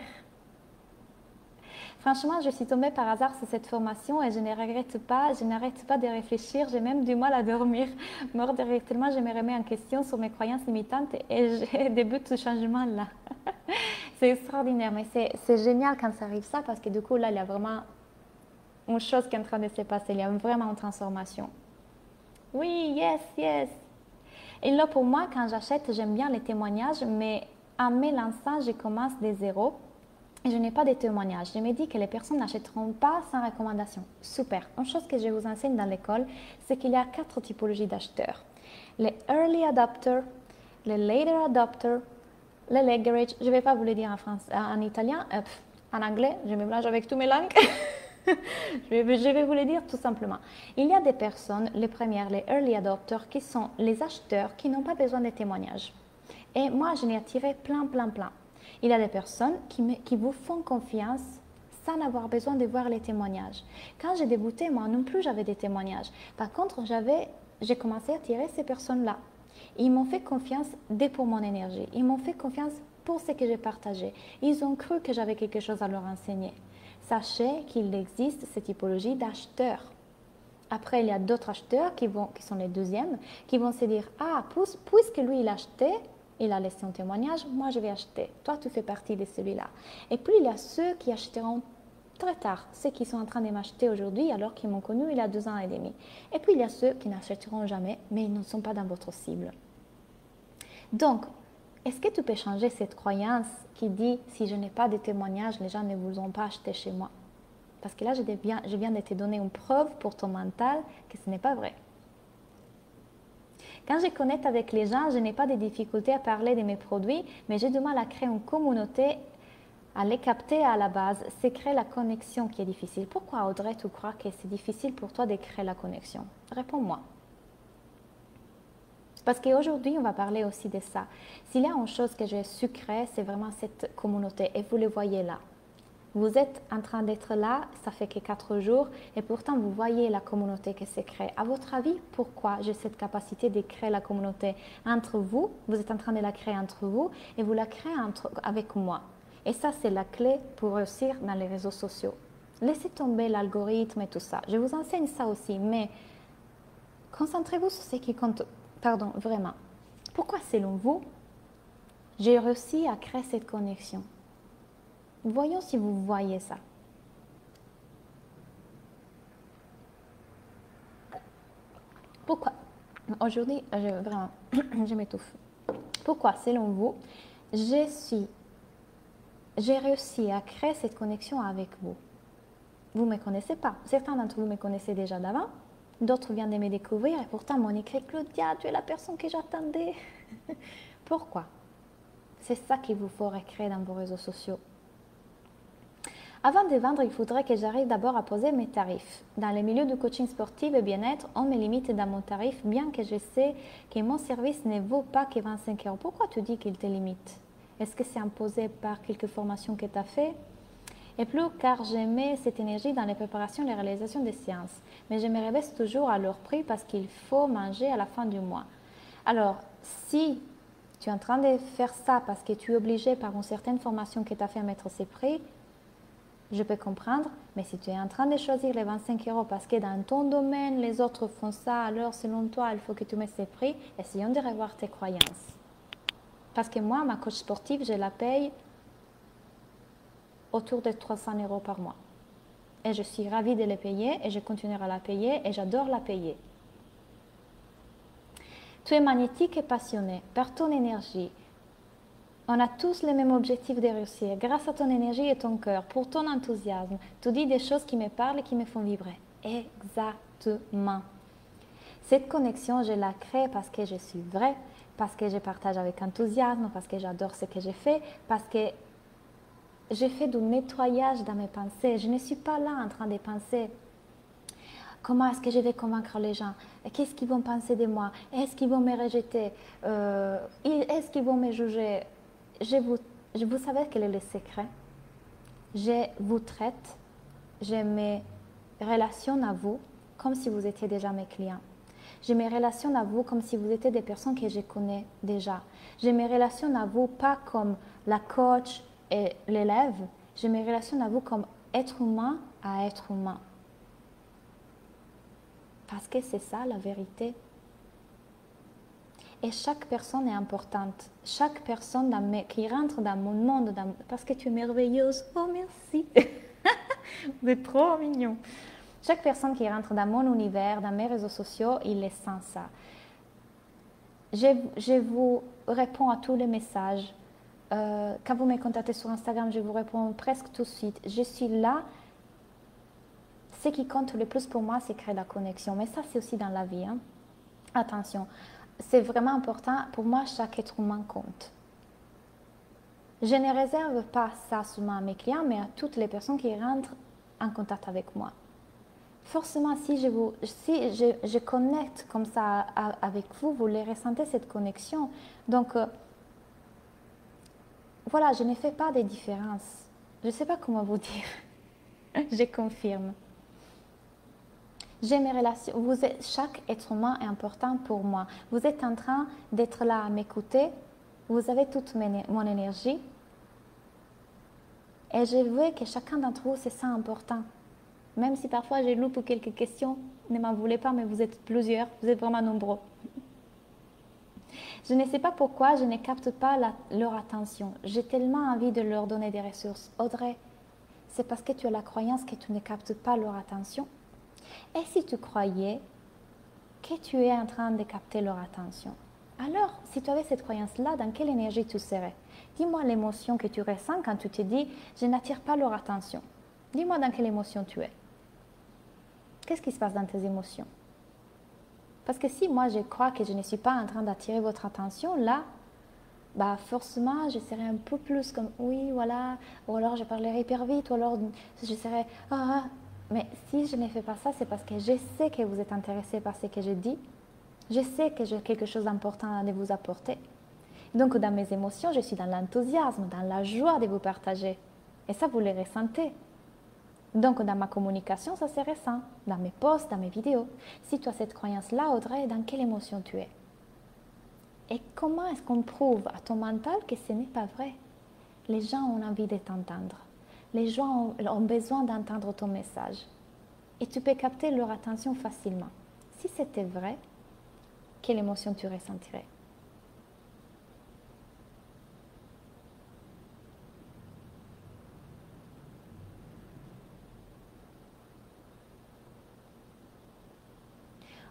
Franchement, je suis tombée par hasard sur cette formation et je ne regrette pas, je n'arrête pas de réfléchir, j'ai même du mal à dormir. Mort de rire, tellement je me remets en question sur mes croyances limitantes et je débute ce changement là. C'est extraordinaire, mais c'est génial quand ça arrive ça parce que du coup là, il y a vraiment une chose qui est en train de se passer, il y a vraiment une transformation. Oui, yes, yes. Et là, pour moi, quand j'achète, j'aime bien les témoignages, mais en me lançant, je commence des zéros. Et je n'ai pas de témoignages. Je me dis que les personnes n'achèteront pas sans recommandation. Super. Une chose que je vous enseigne dans l'école, c'est qu'il y a 4 typologies d'acheteurs. Les early adopters, les later adopters, les leverage. Je ne vais pas vous le dire en italien, en anglais, je me mélange avec toutes mes langues. Je vais vous le dire tout simplement. Il y a des personnes, les premières, les early adopters, qui sont les acheteurs qui n'ont pas besoin de témoignages. Et moi, je n'ai attiré plein. Il y a des personnes qui vous font confiance sans avoir besoin de voir les témoignages. Quand j'ai débuté, moi non plus, j'avais des témoignages. Par contre, j'ai commencé à attirer ces personnes-là. Ils m'ont fait confiance dès pour mon énergie. Ils m'ont fait confiance pour ce que j'ai partagé. Ils ont cru que j'avais quelque chose à leur enseigner. Sachez qu'il existe cette typologie d'acheteurs. Après, il y a d'autres acheteurs qui sont les deuxièmes, qui vont se dire « Ah, puisque lui, il a acheté, il a laissé un témoignage, moi je vais acheter. Toi, tu fais partie de celui-là. » Et puis, il y a ceux qui achèteront très tard, ceux qui sont en train de m'acheter aujourd'hui alors qu'ils m'ont connu il y a 2 ans et demi. Et puis, il y a ceux qui n'achèteront jamais, mais ils ne sont pas dans votre cible. Donc, est-ce que tu peux changer cette croyance qui dit « Si je n'ai pas de témoignage, les gens ne voudront pas acheter chez moi ?» Parce que là, je viens de te donner une preuve pour ton mental que ce n'est pas vrai. Quand je connecte avec les gens, je n'ai pas de difficultés à parler de mes produits, mais j'ai du mal à créer une communauté, à les capter à la base. C'est créer la connexion qui est difficile. Pourquoi, Audrey, tu crois que c'est difficile pour toi de créer la connexion? Réponds-moi. Parce qu'aujourd'hui, on va parler aussi de ça. S'il y a une chose que j'ai su créer, c'est vraiment cette communauté. Et vous le voyez là. Vous êtes en train d'être là, ça fait que 4 jours, et pourtant vous voyez la communauté qui s'est créée. À votre avis, pourquoi j'ai cette capacité de créer la communauté entre vous? Vous êtes en train de la créer entre vous, et vous la créez avec moi. Et ça, c'est la clé pour réussir dans les réseaux sociaux. Laissez tomber l'algorithme et tout ça. Je vous enseigne ça aussi, mais concentrez-vous sur ce qui compte. Pardon, vraiment. Pourquoi, selon vous, j'ai réussi à créer cette connexion? Voyons si vous voyez ça. Pourquoi? Aujourd'hui, vraiment, je m'étouffe. Pourquoi, selon vous, j'ai réussi à créer cette connexion avec vous? Vous ne me connaissez pas. Certains d'entre vous me connaissaient déjà d'avant. D'autres viennent de me découvrir et pourtant m'ont écrit « Claudia, tu es la personne que j'attendais. » Pourquoi? C'est ça qu'il vous faut recréer dans vos réseaux sociaux. Avant de vendre, il faudrait que j'arrive d'abord à poser mes tarifs. Dans le milieu du coaching sportif et bien-être, on me limite dans mon tarif, bien que je sais que mon service ne vaut pas que 25 €. Pourquoi tu dis qu'il te limite? Est-ce que c'est imposé par quelques formations que tu as fait? Et plus car j'aimais cette énergie dans les préparations et les réalisations des séances. Mais je me rebaisse toujours à leur prix parce qu'il faut manger à la fin du mois. Alors, si tu es en train de faire ça parce que tu es obligé par une certaine formation que tu as fait à mettre ces prix, je peux comprendre, mais si tu es en train de choisir les 25 € parce que dans ton domaine, les autres font ça, alors selon toi, il faut que tu mettes ces prix, essayons de revoir tes croyances. Parce que moi, ma coach sportive, je la paye autour de 300 € par mois. Et je suis ravie de les payer et je continuerai à la payer et j'adore la payer. Tu es magnétique et passionné par ton énergie. On a tous les mêmes objectifs de réussir. Grâce à ton énergie et ton cœur, pour ton enthousiasme, tu dis des choses qui me parlent et qui me font vibrer. Exactement. Cette connexion, je la crée parce que je suis vraie, parce que je partage avec enthousiasme, parce que j'adore ce que je fais, parce que je fais du nettoyage dans mes pensées. Je ne suis pas là en train de penser comment est-ce que je vais convaincre les gens, qu'est-ce qu'ils vont penser de moi, est-ce qu'ils vont me rejeter, est-ce qu'ils vont me juger. Vous savez quel est le secret? Je vous traite, je me relationne à vous comme si vous étiez déjà mes clients. Je me relationne à vous comme si vous étiez des personnes que je connais déjà. Je me relationne à vous pas comme la coach et l'élève. Je me relationne à vous comme être humain à être humain. Parce que c'est ça la vérité. Et chaque personne est importante. Chaque personne qui rentre dans mon monde, parce que tu es merveilleuse. Oh, merci. Vous êtes trop mignon. Chaque personne qui rentre dans mon univers, dans mes réseaux sociaux, il est sans ça. Je vous réponds à tous les messages. Quand vous me contactez sur Instagram, je vous réponds presque tout de suite. Je suis là. Ce qui compte le plus pour moi, c'est créer la connexion. Mais ça, c'est aussi dans la vie. Hein. Attention, c'est vraiment important. Pour moi, chaque être humain compte. Je ne réserve pas ça seulement à mes clients, mais à toutes les personnes qui rentrent en contact avec moi. Forcément, si je connecte comme ça avec vous, vous les ressentez cette connexion. Donc, voilà, je ne fais pas de différence. Je ne sais pas comment vous dire. Je confirme. J'ai mes relations. Chaque être humain est important pour moi. Vous êtes en train d'être là à m'écouter. Vous avez toute mon énergie. Et je veux que chacun d'entre vous, c'est ça important. Même si parfois je loupe quelques questions, ne m'en voulez pas, mais vous êtes plusieurs, vous êtes vraiment nombreux. Je ne sais pas pourquoi je ne capte pas leur attention. J'ai tellement envie de leur donner des ressources. Audrey, c'est parce que tu as la croyance que tu ne captes pas leur attention. Et si tu croyais que tu es en train de capter leur attention, alors si tu avais cette croyance-là, dans quelle énergie tu serais? Dis-moi l'émotion que tu ressens quand tu te dis « je n'attire pas leur attention ». Dis-moi dans quelle émotion tu es. Qu'est-ce qui se passe dans tes émotions? Parce que si moi je crois que je ne suis pas en train d'attirer votre attention, là, bah forcément je serais un peu plus comme oui, voilà, ou alors je parlerai hyper vite, ou alors je serais ah. Mais si je ne fais pas ça, c'est parce que je sais que vous êtes intéressé par ce que je dis. Je sais que j'ai quelque chose d'important à vous apporter. Donc dans mes émotions, je suis dans l'enthousiasme, dans la joie de vous partager. Et ça, vous le ressentez. Donc, dans ma communication, ça se ressent, dans mes posts, dans mes vidéos. Si tu as cette croyance-là, Audrey, dans quelle émotion tu es? Et comment est-ce qu'on prouve à ton mental que ce n'est pas vrai? Les gens ont envie de t'entendre. Les gens ont besoin d'entendre ton message. Et tu peux capter leur attention facilement. Si c'était vrai, quelle émotion tu ressentirais?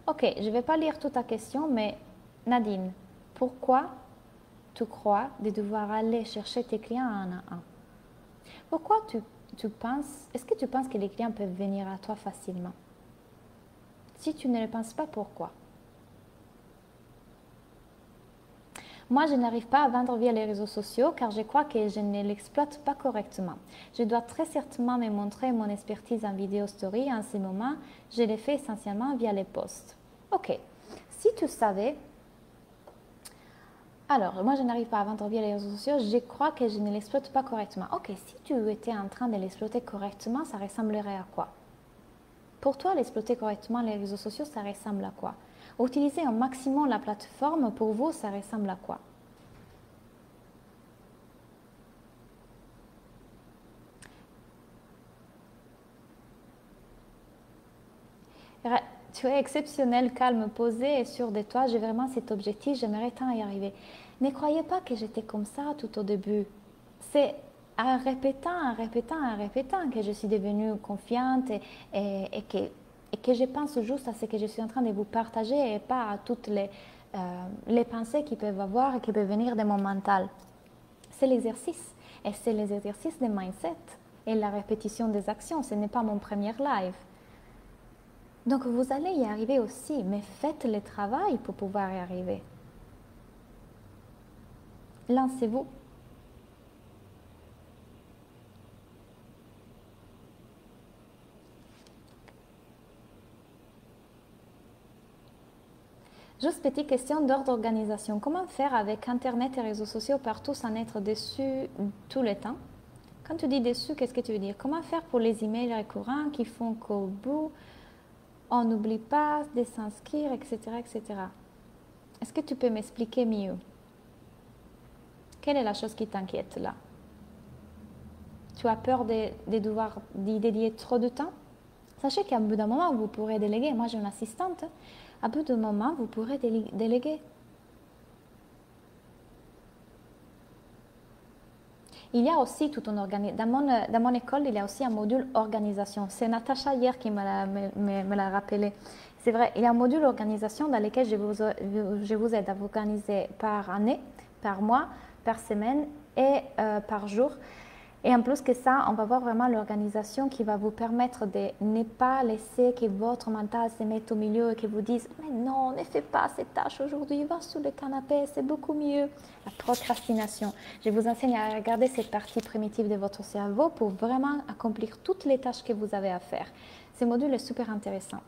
Ok, je ne vais pas lire toute ta question, mais Nadine, pourquoi tu crois de devoir aller chercher tes clients un à un? Pourquoi tu penses, est-ce que tu penses que les clients peuvent venir à toi facilement? Si tu ne le penses pas, pourquoi? Moi, je n'arrive pas à vendre via les réseaux sociaux car je crois que je ne l'exploite pas correctement. Je dois très certainement me montrer mon expertise en vidéo story. En ce moment, je le fais essentiellement via les posts. Ok, si tu savais... Alors, moi, je n'arrive pas à vendre via les réseaux sociaux. Je crois que je ne l'exploite pas correctement. Ok, si tu étais en train de l'exploiter correctement, ça ressemblerait à quoi? Pour toi, l'exploiter correctement les réseaux sociaux, ça ressemble à quoi? Utiliser un maximum la plateforme, pour vous, ça ressemble à quoi? Tu es exceptionnel, calme, posé et sûr de toi. J'ai vraiment cet objectif, j'aimerais tant y arriver. Ne croyez pas que j'étais comme ça tout au début. C'est en répétant que je suis devenue confiante et que je pense juste à ce que je suis en train de vous partager et pas à toutes les pensées qu'ils peuvent avoir et qui peuvent venir de mon mental. C'est l'exercice. Et c'est les exercices de mindset et la répétition des actions. Ce n'est pas mon premier live. Donc vous allez y arriver aussi, mais faites le travail pour pouvoir y arriver. Lancez-vous. Juste petite question d'ordre d'organisation. Comment faire avec Internet et réseaux sociaux partout sans être dessus tout le temps? Quand tu dis dessus, qu'est-ce que tu veux dire? Comment faire pour les emails récurrents qui font qu'au bout, on n'oublie pas de s'inscrire, etc., etc. Est-ce que tu peux m'expliquer mieux? Quelle est la chose qui t'inquiète là? Tu as peur de devoir y dédier trop de temps? Sachez qu'à bout d'un moment, vous pourrez déléguer. Moi, j'ai une assistante. À bout d'un moment, vous pourrez déléguer. Il y a aussi tout un organisme. Dans mon école, il y a aussi un module organisation. C'est Natacha hier qui me l'a rappelé. C'est vrai, il y a un module organisation dans lequel je vous aide à vous organiser par année, par mois, par semaine et par jour. Et en plus que ça, on va voir vraiment l'organisation qui va vous permettre de ne pas laisser que votre mental se mette au milieu et que vous dise « Mais non, ne fais pas cette tâche aujourd'hui, va sur le canapé, c'est beaucoup mieux. » La procrastination. Je vous enseigne à regarder cette partie primitive de votre cerveau pour vraiment accomplir toutes les tâches que vous avez à faire. Ce module est super intéressant.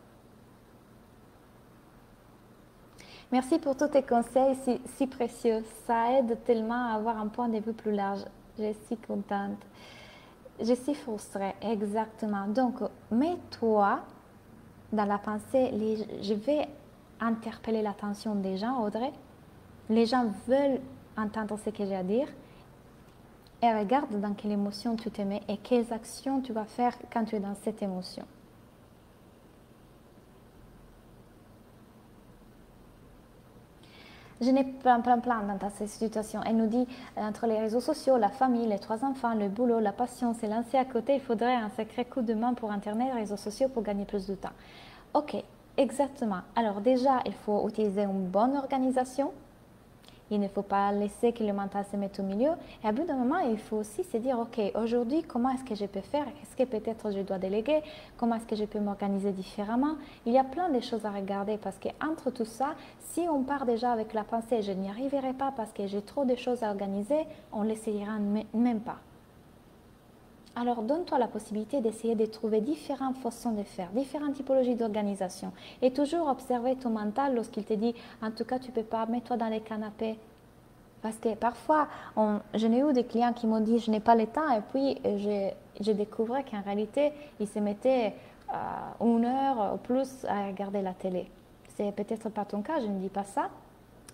Merci pour tous tes conseils si précieux. Ça aide tellement à avoir un point de vue plus large. Je suis contente. Je suis frustrée, exactement. Donc, mets-toi dans la pensée. Je vais interpeller l'attention des gens, Audrey. Les gens veulent entendre ce que j'ai à dire. Et regarde dans quelle émotion tu te mets et quelles actions tu vas faire quand tu es dans cette émotion. Je n'ai plein dans cette situation. Elle nous dit, entre les réseaux sociaux, la famille, les 3 enfants, le boulot, la passion, c'est lancé à côté, il faudrait un sacré coup de main pour Internet et les réseaux sociaux pour gagner plus de temps. Ok, exactement. Alors déjà, il faut utiliser une bonne organisation. Il ne faut pas laisser que le mental se mette au milieu. Et à bout d'un moment, il faut aussi se dire, ok, aujourd'hui, comment est-ce que je peux faire? Est-ce que peut-être je dois déléguer? Comment est-ce que je peux m'organiser différemment? Il y a plein de choses à regarder parce qu'entre tout ça, si on part déjà avec la pensée, je n'y arriverai pas parce que j'ai trop de choses à organiser, on ne l'essayera même pas. Alors, donne-toi la possibilité d'essayer de trouver différentes façons de faire, différentes typologies d'organisation. Et toujours observer ton mental lorsqu'il te dit, en tout cas, tu ne peux pas, mets-toi dans les canapés. Parce que parfois, je n'ai eu des clients qui m'ont dit, je n'ai pas le temps, et puis je découvrais qu'en réalité, ils se mettaient 1 heure ou plus à regarder la télé. C'est peut-être pas ton cas, je ne dis pas ça,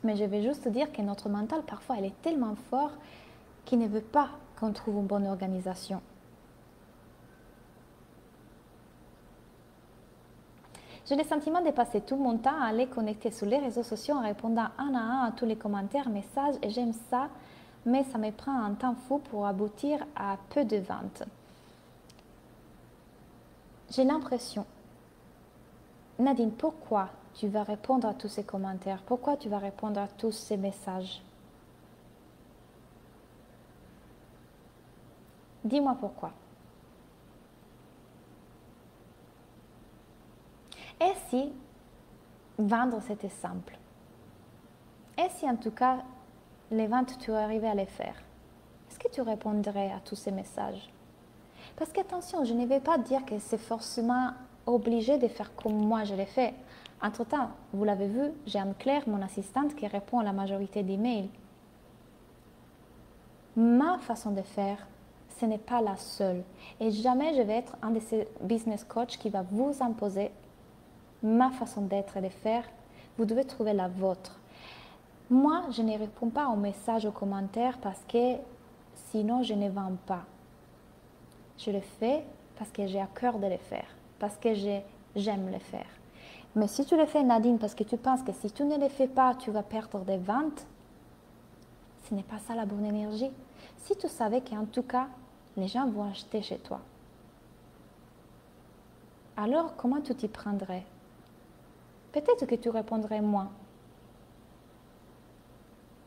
mais je vais juste dire que notre mental, parfois, il est tellement fort qu'il ne veut pas qu'on trouve une bonne organisation. J'ai le sentiment de passer tout mon temps à aller connecter sur les réseaux sociaux en répondant un à un à tous les commentaires, messages, et j'aime ça, mais ça me prend un temps fou pour aboutir à peu de ventes. J'ai l'impression, Nadine, pourquoi tu vas répondre à tous ces commentaires? Pourquoi tu vas répondre à tous ces messages? Dis-moi pourquoi. Et si vendre c'était simple? Et si en tout cas les ventes tu arrivais à les faire? Est-ce que tu répondrais à tous ces messages? Parce qu'attention, je ne vais pas dire que c'est forcément obligé de faire comme moi je l'ai fait. Entre-temps, vous l'avez vu, j'ai Anne-Claire, mon assistante, qui répond à la majorité des mails. Ma façon de faire, ce n'est pas la seule. Et jamais je vais être un de ces business coachs qui va vous imposer ma façon d'être et de faire. Vous devez trouver la vôtre. Moi, je ne réponds pas aux messages, aux commentaires parce que sinon je ne vends pas. Je le fais parce que j'ai à cœur de le faire, parce que j'aime le faire. Mais si tu le fais, Nadine, parce que tu penses que si tu ne le fais pas, tu vas perdre des ventes, ce n'est pas ça la bonne énergie. Si tu savais qu'en tout cas, les gens vont acheter chez toi, alors comment tu t'y prendrais? Peut-être que tu répondrais moins.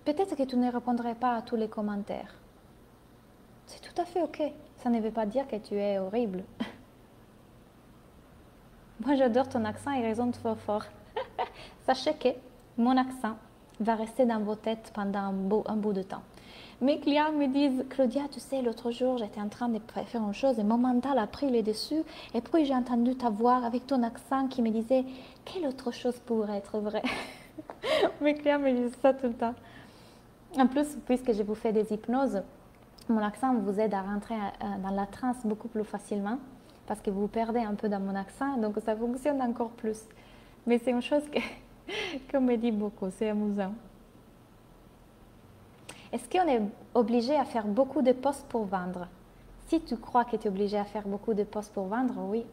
Peut-être que tu ne répondrais pas à tous les commentaires. C'est tout à fait ok. Ça ne veut pas dire que tu es horrible. Moi, j'adore ton accent, il résonne trop fort. Sachez que mon accent va rester dans vos têtes pendant un bout de temps. Mes clients me disent, Claudia, tu sais, l'autre jour, j'étais en train de faire une chose et mon mental a pris les dessus. Et puis, j'ai entendu ta voix avec ton accent qui me disait, quelle autre chose pourrait être vraie? Mes clients me disent ça tout le temps. En plus, puisque je vous fais des hypnoses, mon accent vous aide à rentrer dans la transe beaucoup plus facilement parce que vous perdez un peu dans mon accent, donc ça fonctionne encore plus. Mais c'est une chose qu'on me dit beaucoup, c'est amusant. Est-ce qu'on est obligé à faire beaucoup de posts pour vendre? Si tu crois que tu es obligé à faire beaucoup de posts pour vendre, oui.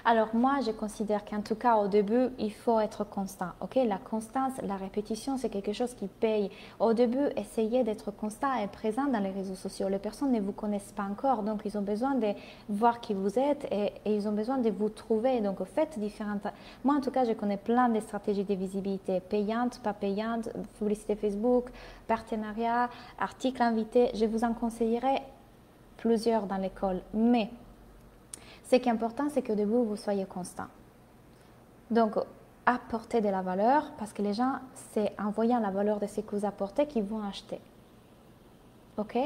Alors moi, je considère qu'en tout cas au début, il faut être constant. Ok, la constance, la répétition, c'est quelque chose qui paye. Au début, essayez d'être constant et présent dans les réseaux sociaux. Les personnes ne vous connaissent pas encore, donc ils ont besoin de voir qui vous êtes et ils ont besoin de vous trouver. Donc faites différentes. Moi, en tout cas, je connais plein de stratégies de visibilité payantes, pas payantes, publicité Facebook, partenariat, articles invités. Je vous en conseillerai plusieurs dans l'école, mais ce qui est important, c'est qu'au début, vous soyez constant. Donc, apportez de la valeur, parce que les gens, c'est en voyant la valeur de ce que vous apportez qu'ils vont acheter. Ok?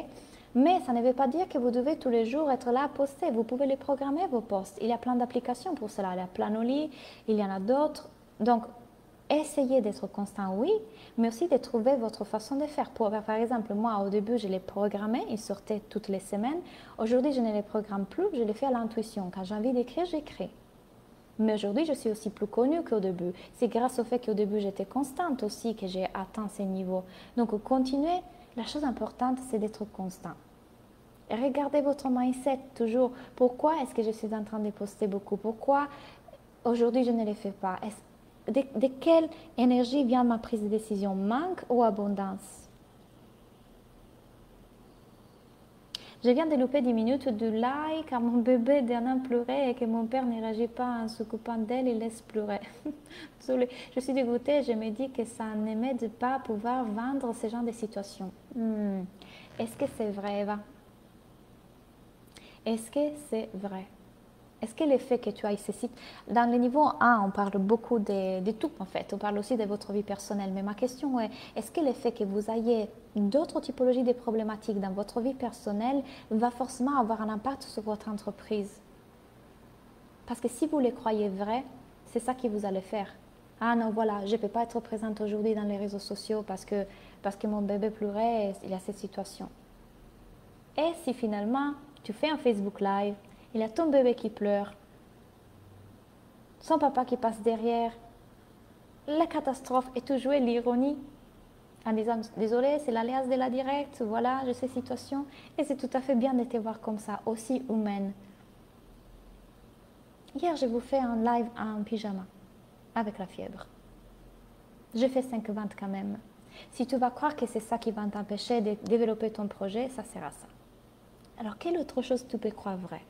Mais ça ne veut pas dire que vous devez tous les jours être là à poster. Vous pouvez les programmer, vos posts. Il y a plein d'applications pour cela. Il y a Planoly, il y en a d'autres. Donc, essayez d'être constant, oui, mais aussi de trouver votre façon de faire. Par exemple, moi, au début, je les programmais, ils sortaient toutes les semaines. Aujourd'hui, je ne les programme plus, je les fais à l'intuition. Quand j'ai envie d'écrire, j'écris. Mais aujourd'hui, je suis aussi plus connue qu'au début. C'est grâce au fait qu'au début, j'étais constante aussi que j'ai atteint ces niveaux. Donc, continuez. La chose importante, c'est d'être constant. Et regardez votre mindset toujours. Pourquoi est-ce que je suis en train de poster beaucoup? Pourquoi aujourd'hui, je ne les fais pas? De quelle énergie vient ma prise de décision? Manque ou abondance? Je viens de louper 10 minutes de live car mon bébé d'un an pleurait et que mon père ne réagit pas en s'occupant d'elle, il laisse pleurer. Désolée, je suis dégoûtée, je me dis que ça ne m'aide pas à pouvoir vendre ce genre de situation. Est-ce que c'est vrai, Eva? Est-ce que c'est vrai? Est-ce que le fait que tu ailles ces sites, dans le niveau 1, on parle beaucoup de tout en fait, on parle aussi de votre vie personnelle, mais ma question est, est-ce que le fait que vous ayez d'autres typologies de problématiques dans votre vie personnelle va forcément avoir un impact sur votre entreprise? Parce que si vous les croyez vrais, c'est ça qui vous allez faire. Ah non, voilà, je ne peux pas être présente aujourd'hui dans les réseaux sociaux parce que mon bébé pleurait et il y a cette situation. Et si finalement, tu fais un Facebook Live, il y a ton bébé qui pleure, son papa qui passe derrière, la catastrophe et tu joues l'ironie en disant désolé, c'est l'aléas de la directe, voilà, je sais situation. Et c'est tout à fait bien de te voir comme ça, aussi humaine. Hier, je vous fais un live en pyjama avec la fièvre. Je fais 5 ventes quand même. Si tu vas croire que c'est ça qui va t'empêcher de développer ton projet, ça sera ça. Alors, quelle autre chose tu peux croire vrai?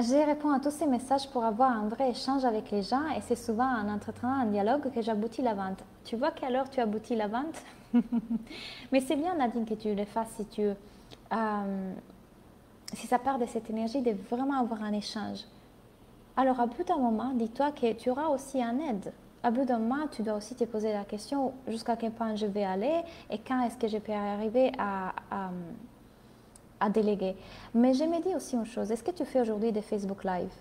Je réponds à tous ces messages pour avoir un vrai échange avec les gens et c'est souvent en entretenant un dialogue que j'aboutis la vente. Tu vois quelle heure tu aboutis la vente? Mais c'est bien, Nadine, que tu le fasses si ça part de cette énergie de vraiment avoir un échange. Alors, à bout d'un moment, dis-toi que tu auras aussi un aide. À bout d'un moment, tu dois aussi te poser la question jusqu'à quel point je vais aller et quand est-ce que je peux arriver à déléguer. Mais je me dis aussi une chose, est-ce que tu fais aujourd'hui des Facebook Live?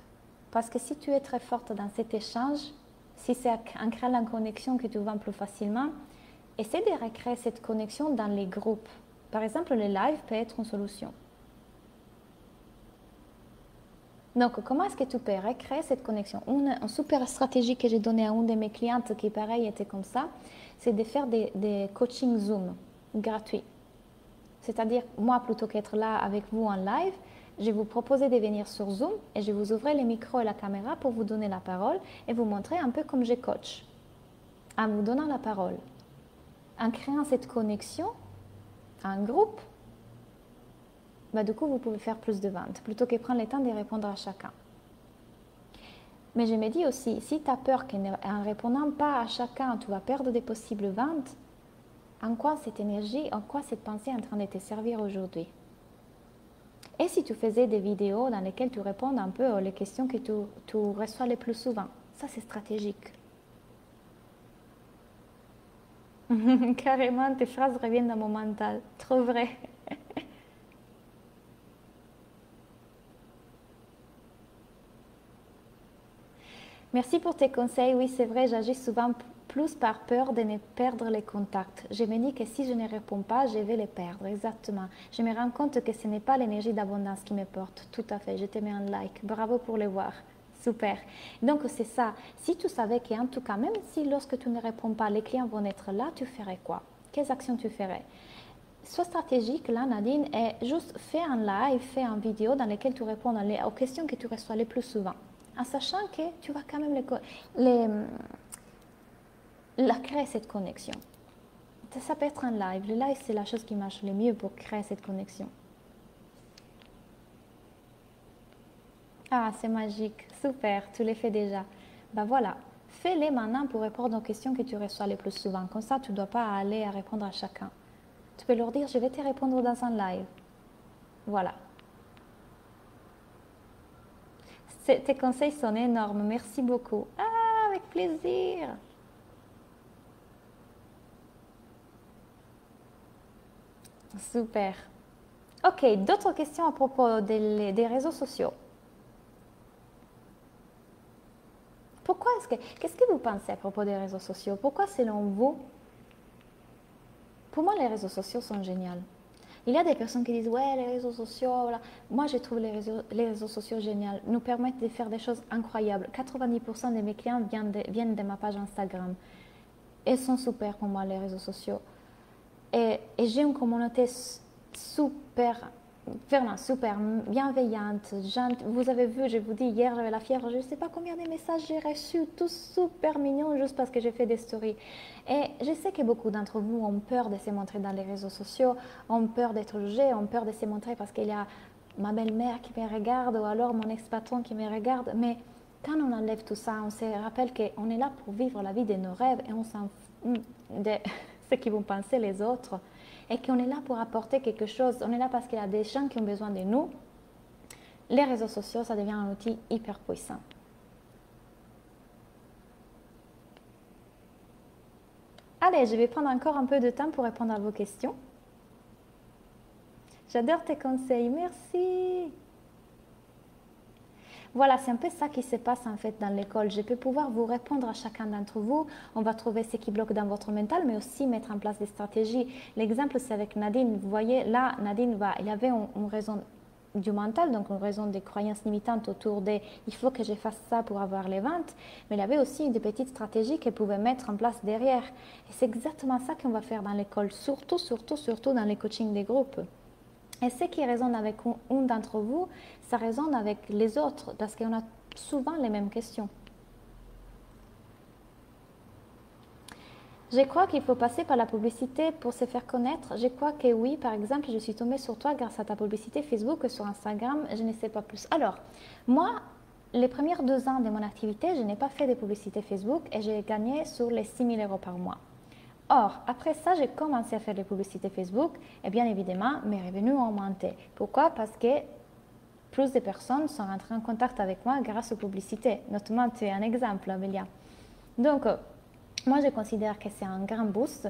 Parce que si tu es très forte dans cet échange, si c'est en créant la connexion que tu vends plus facilement, essaie de recréer cette connexion dans les groupes. Par exemple, le live peut être une solution. Donc, comment est-ce que tu peux recréer cette connexion? Une super stratégie que j'ai donnée à une de mes clientes qui, pareil, était comme ça, c'est de faire des coachings Zoom gratuits. C'est-à-dire, moi, plutôt qu'être là avec vous en live, je vais vous proposer de venir sur Zoom et je vais vous ouvrir les micros et la caméra pour vous donner la parole et vous montrer un peu comme je coach, en vous donnant la parole, en créant cette connexion, en groupe. Du coup, vous pouvez faire plus de ventes plutôt que prendre le temps de répondre à chacun. Mais je me dis aussi, si tu as peur qu'en répondant pas à chacun, tu vas perdre des possibles ventes, en quoi cette énergie, en quoi cette pensée est en train de te servir aujourd'hui? Et si tu faisais des vidéos dans lesquelles tu réponds un peu aux questions que tu reçois le plus souvent? Ça, c'est stratégique. Carrément, tes phrases reviennent dans mon mental. Trop vrai. Merci pour tes conseils. Oui, c'est vrai, j'agis souvent plus par peur de ne perdre les contacts. Je me dis que si je ne réponds pas, je vais les perdre. Exactement. Je me rends compte que ce n'est pas l'énergie d'abondance qui me porte. Tout à fait. Je te mets un like. Bravo pour le voir. Super. Donc, c'est ça. Si tu savais qu'en tout cas, même si lorsque tu ne réponds pas, les clients vont être là, tu ferais quoi? Quelles actions tu ferais? Sois stratégique, là, Nadine, et juste fais un live, fais une vidéo dans laquelle tu réponds aux questions que tu reçois le plus souvent. En sachant que tu vas quand même créer cette connexion. Ça peut être un live. Le live, c'est la chose qui marche le mieux pour créer cette connexion. Ah, c'est magique. Super, tu les fais déjà. Voilà. Fais-les maintenant pour répondre aux questions que tu reçois le plus souvent. Comme ça, tu ne dois pas aller à répondre à chacun. Tu peux leur dire, je vais te répondre dans un live. Voilà. Tes conseils sont énormes. Merci beaucoup. Ah, avec plaisir. Super. Ok, d'autres questions à propos des réseaux sociaux? Qu'est-ce que vous pensez à propos des réseaux sociaux? Pourquoi, selon vous, pour moi, les réseaux sociaux sont géniaux. Il y a des personnes qui disent, ouais, les réseaux sociaux, voilà. Moi, je trouve les réseaux sociaux géniaux, nous permettent de faire des choses incroyables. 90% de mes clients viennent de ma page Instagram. Ils sont super pour moi, les réseaux sociaux. Et j'ai une communauté super, vraiment super bienveillante. Vous avez vu, je vous dis, hier j'avais la fièvre, je ne sais pas combien de messages j'ai reçus, tous super mignons juste parce que j'ai fait des stories. Et je sais que beaucoup d'entre vous ont peur de se montrer dans les réseaux sociaux, ont peur d'être jugés, ont peur de se montrer parce qu'il y a ma belle-mère qui me regarde ou alors mon ex-patron qui me regarde. Mais quand on enlève tout ça, on se rappelle qu'on est là pour vivre la vie de nos rêves et on s'en fout de ce qu'ils vont penser les autres. Et qu'on est là pour apporter quelque chose. On est là parce qu'il y a des gens qui ont besoin de nous. Les réseaux sociaux, ça devient un outil hyper puissant. Allez, je vais prendre encore un peu de temps pour répondre à vos questions. J'adore tes conseils, merci. Voilà, c'est un peu ça qui se passe en fait dans l'école. Je peux pouvoir vous répondre à chacun d'entre vous. On va trouver ce qui bloque dans votre mental, mais aussi mettre en place des stratégies. L'exemple, c'est avec Nadine. Vous voyez, là, Nadine, il y avait une raison du mental, donc une raison des croyances limitantes autour des « il faut que je fasse ça pour avoir les ventes », mais il y avait aussi des petites stratégies qu'elle pouvait mettre en place derrière. Et c'est exactement ça qu'on va faire dans l'école, surtout dans les coachings des groupes. Et ce qui résonne avec un d'entre vous, ça résonne avec les autres, parce qu'on a souvent les mêmes questions. Je crois qu'il faut passer par la publicité pour se faire connaître. Je crois que oui. Par exemple, je suis tombée sur toi grâce à ta publicité Facebook et sur Instagram. Je ne sais pas plus. Alors, moi, les premières 2 ans de mon activité, je n'ai pas fait de publicité Facebook et j'ai gagné sur les 6 000 € par mois. Or, après ça, j'ai commencé à faire des publicités Facebook et bien évidemment, mes revenus ont augmenté. Pourquoi? Parce que plus de personnes sont rentrées en contact avec moi grâce aux publicités. Notamment, tu es un exemple, Amélia. Donc, moi, je considère que c'est un grand boost.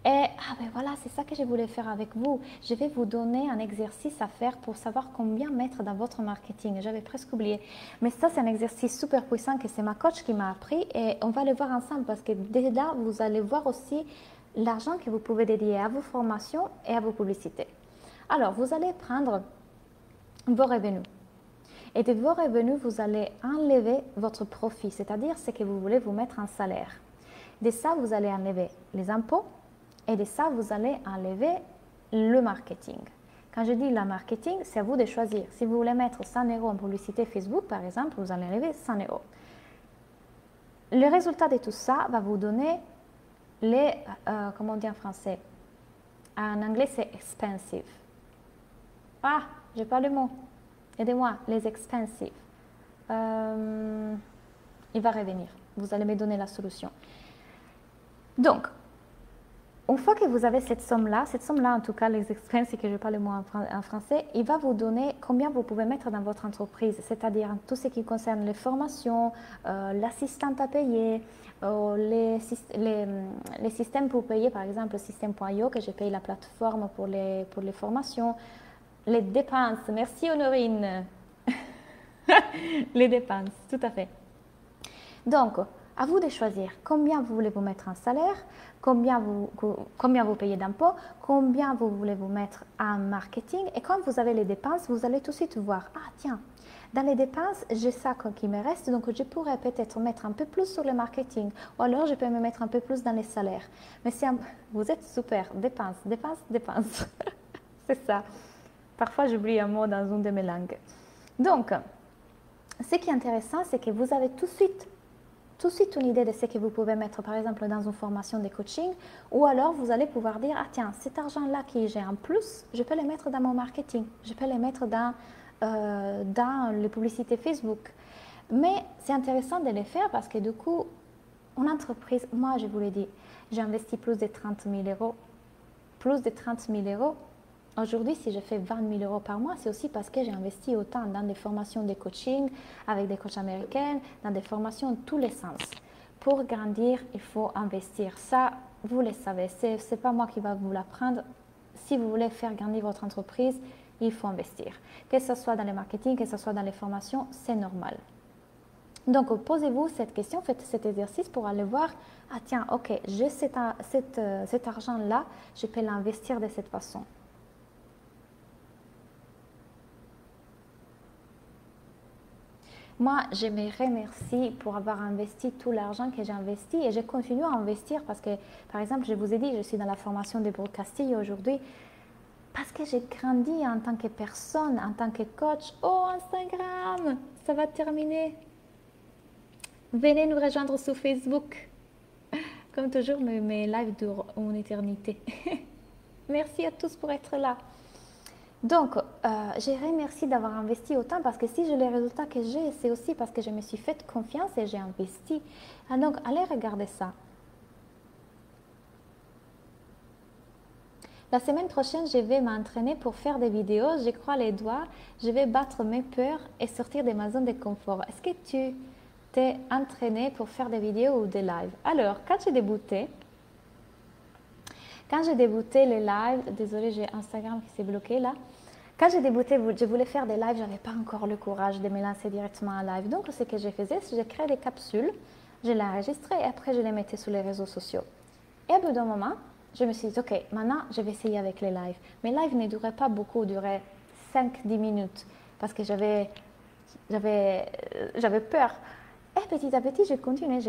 Et voilà, c'est ça que je voulais faire avec vous. Je vais vous donner un exercice à faire pour savoir combien mettre dans votre marketing. J'avais presque oublié. Mais ça, c'est un exercice super puissant que c'est ma coach qui m'a appris et on va le voir ensemble parce que dès là, vous allez voir aussi l'argent que vous pouvez dédier à vos formations et à vos publicités. Alors, vous allez prendre vos revenus. Et de vos revenus, vous allez enlever votre profit, c'est-à-dire ce que vous voulez vous mettre en salaire. De ça, vous allez enlever les impôts. Et de ça, vous allez enlever le marketing. Quand je dis la marketing, c'est à vous de choisir. Si vous voulez mettre 100 € en publicité Facebook, par exemple, vous allez arriver 100 €. Le résultat de tout ça va vous donner les, comment on dit en français? En anglais, c'est expensive. Ah, j'ai pas le mot. Aidez-moi, les expensive. Il va revenir. Vous allez me donner la solution. Donc, une fois que vous avez cette somme-là en tout cas, les expenses, c'est que je parle le mot en français, il va vous donner combien vous pouvez mettre dans votre entreprise, c'est-à-dire tout ce qui concerne les formations, l'assistante à payer, les systèmes pour payer, par exemple le système.io que je paye la plateforme pour les formations, les dépenses. Merci Honorine. Les dépenses, tout à fait. Donc, à vous de choisir combien vous voulez vous mettre en salaire, combien vous payez d'impôts, combien vous voulez vous mettre en marketing. Et quand vous avez les dépenses, vous allez tout de suite voir, ah tiens, dans les dépenses, j'ai ça qui me reste, donc je pourrais peut-être mettre un peu plus sur le marketing, ou alors je peux me mettre un peu plus dans les salaires. Mais vous êtes super, dépenses, dépenses, dépenses. C'est ça. Parfois, j'oublie un mot dans une de mes langues. Donc, ce qui est intéressant, c'est que vous avez tout de suite une idée de ce que vous pouvez mettre, par exemple, dans une formation de coaching, ou alors vous allez pouvoir dire, ah tiens, cet argent-là que j'ai en plus, je peux le mettre dans mon marketing, je peux le mettre dans les publicités Facebook. Mais c'est intéressant de le faire parce que du coup, en entreprise, moi je vous l'ai dit, j'ai investi plus de 30 000 €. Plus de 30 000 €. Aujourd'hui, si je fais 20 000 € par mois, c'est aussi parce que j'ai investi autant dans des formations de coaching avec des coachs américains, dans des formations dans tous les sens. Pour grandir, il faut investir. Ça, vous le savez, ce n'est pas moi qui va vous l'apprendre. Si vous voulez faire grandir votre entreprise, il faut investir. Que ce soit dans le marketing, que ce soit dans les formations, c'est normal. Donc, posez-vous cette question, faites cet exercice pour aller voir, ah tiens, ok, j'ai cet argent-là, je peux l'investir de cette façon. Moi, je me remercie pour avoir investi tout l'argent que j'ai investi et je continue à investir parce que, par exemple, je vous ai dit, je suis dans la formation de Brooke Castillo aujourd'hui parce que j'ai grandi en tant que personne, en tant que coach. Oh, Instagram, ça va terminer. Venez nous rejoindre sur Facebook. Comme toujours, mes lives durent une éternité. Merci à tous pour être là. Donc, je remercie d'avoir investi autant parce que si j'ai les résultats que j'ai, c'est aussi parce que je me suis fait confiance et j'ai investi. Ah, donc, allez regarder ça. La semaine prochaine, je vais m'entraîner pour faire des vidéos. Je crois les doigts. Je vais battre mes peurs et sortir de ma zone de confort. Est-ce que tu t'es entraîné pour faire des vidéos ou des lives? Alors, quand j'ai débuté les lives, désolée, j'ai Instagram qui s'est bloqué là. Quand j'ai débuté, je voulais faire des lives, je n'avais pas encore le courage de me lancer directement en live. Donc, ce que je faisais, c'est que je créais des capsules, je les enregistrais et après, je les mettais sur les réseaux sociaux. Et à bout d'un moment, je me suis dit, ok, maintenant, je vais essayer avec les lives. Mes lives ne duraient pas beaucoup, duraient 5-10 minutes parce que j'avais peur. Et petit à petit, j'ai continué.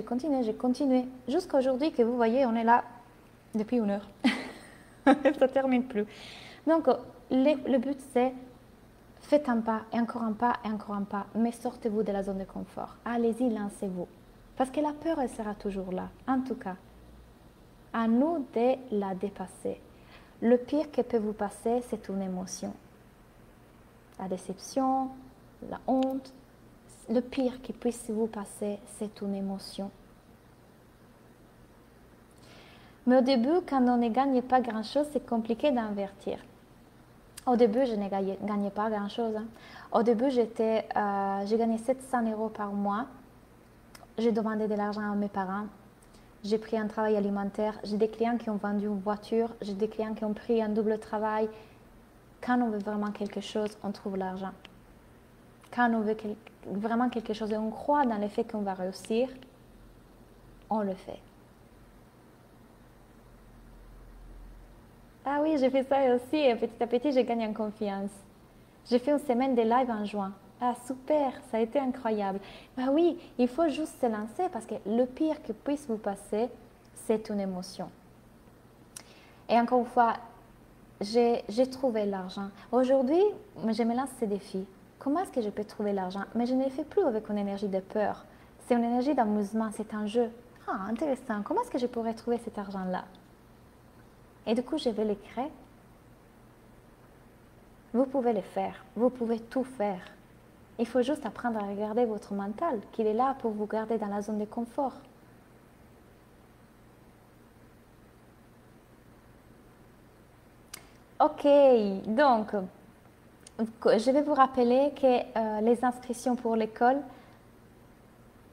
Jusqu'à aujourd'hui que vous voyez, on est là depuis 1 heure. Ça ne termine plus. Donc, le but, c'est faites un pas, et encore un pas, et encore un pas, mais sortez-vous de la zone de confort. Allez-y, lancez-vous. Parce que la peur, elle sera toujours là. En tout cas, à nous de la dépasser. Le pire qui peut vous passer, c'est une émotion. La déception, la honte. Le pire qui puisse vous passer, c'est une émotion. Mais au début, quand on ne gagne pas grand-chose, c'est compliqué d'invertir. Au début, je ne gagnais pas grand-chose. Hein. Au début, j'ai gagné 700 € par mois. J'ai demandé de l'argent à mes parents. J'ai pris un travail alimentaire. J'ai des clients qui ont vendu une voiture. J'ai des clients qui ont pris un double travail. Quand on veut vraiment quelque chose, on trouve l'argent. Quand on veut vraiment quelque chose et on croit dans le fait qu'on va réussir, on le fait. Ah oui, j'ai fait ça aussi et petit à petit, j'ai gagné en confiance. J'ai fait une semaine de live en juin. Ah super, ça a été incroyable. Bah oui, il faut juste se lancer parce que le pire qui puisse vous passer, c'est une émotion. Et encore une fois, j'ai trouvé l'argent. Aujourd'hui, je me lance ces défis. Comment est-ce que je peux trouver l'argent? Mais je ne le fais plus avec une énergie de peur. C'est une énergie d'amusement, c'est un jeu. Ah, intéressant. Comment est-ce que je pourrais trouver cet argent-là? Et du coup, je vais l'écrire. Vous pouvez le faire. Vous pouvez tout faire. Il faut juste apprendre à regarder votre mental, qu'il est là pour vous garder dans la zone de confort. Ok, donc, je vais vous rappeler que les inscriptions pour l'école,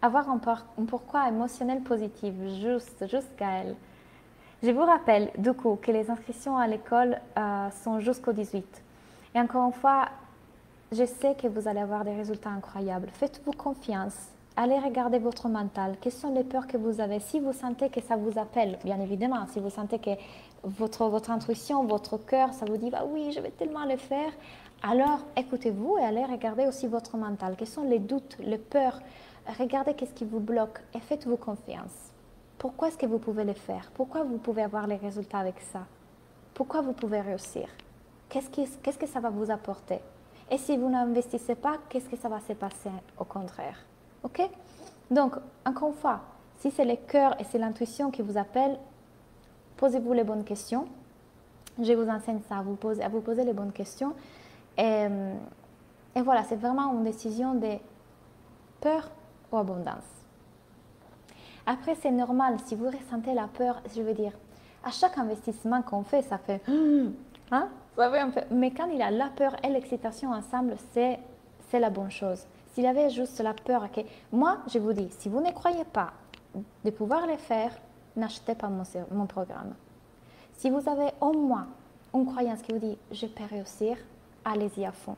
avoir un pourquoi émotionnel positif, juste Gaëlle. Je vous rappelle du coup que les inscriptions à l'école sont jusqu'au 18. Et encore une fois, je sais que vous allez avoir des résultats incroyables. Faites-vous confiance. Allez regarder votre mental. Quelles sont les peurs que vous avez? Si vous sentez que ça vous appelle, bien évidemment, si vous sentez que votre intuition, votre cœur, ça vous dit bah oui, je vais tellement le faire, alors écoutez-vous et allez regarder aussi votre mental. Quels sont les doutes, les peurs? Regardez qu'est-ce qui vous bloque et faites-vous confiance. Pourquoi est-ce que vous pouvez le faire? Pourquoi vous pouvez avoir les résultats avec ça? Pourquoi vous pouvez réussir? Qu'est-ce que ça va vous apporter? Et si vous n'investissez pas, qu'est-ce que ça va se passer au contraire? Ok? Donc, encore une fois, si c'est le cœur et c'est l'intuition qui vous appelle, posez-vous les bonnes questions. Je vous enseigne ça, à vous poser les bonnes questions. Et voilà, c'est vraiment une décision de peur ou abondance. Après, c'est normal, si vous ressentez la peur, je veux dire, à chaque investissement qu'on fait, ça fait... Hein? Ça fait un peu... Mais quand il y a la peur et l'excitation ensemble, c'est la bonne chose. S'il y avait juste la peur, que moi, je vous dis, si vous ne croyez pas de pouvoir le faire, n'achetez pas mon programme. Si vous avez au moins une croyance qui vous dit, je peux réussir, allez-y à fond.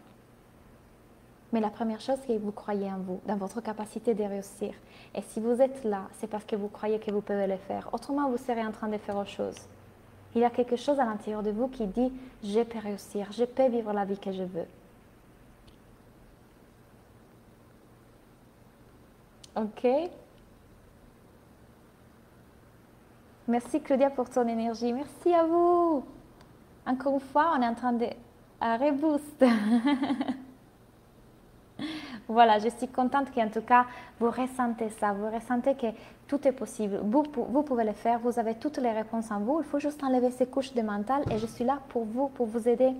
Mais la première chose, c'est que vous croyez en vous, dans votre capacité de réussir. Et si vous êtes là, c'est parce que vous croyez que vous pouvez le faire. Autrement, vous serez en train de faire autre chose. Il y a quelque chose à l'intérieur de vous qui dit « je peux réussir, je peux vivre la vie que je veux ». Ok? Merci Claudia pour ton énergie. Merci à vous. Encore une fois, on est en train de reboost. Voilà, je suis contente qu'en tout cas, vous ressentez ça, vous ressentez que tout est possible. Vous pouvez le faire, vous avez toutes les réponses en vous. Il faut juste enlever ces couches de mental et je suis là pour vous aider.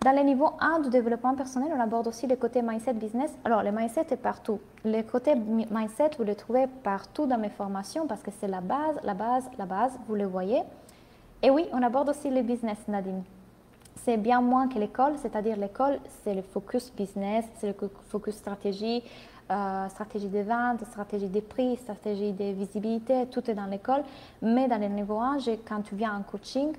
Dans le niveau 1 du développement personnel, on aborde aussi le côté mindset business. Alors, le mindset est partout. Le côté mindset, vous le trouvez partout dans mes formations parce que c'est la base, vous le voyez. Et oui, on aborde aussi le business, Nadine. C'est bien moins que l'école, c'est-à-dire l'école, c'est le focus business, c'est le focus stratégie, stratégie de vente, stratégie de prix, stratégie de visibilité, tout est dans l'école. Mais dans le niveau 1, quand tu viens en coaching,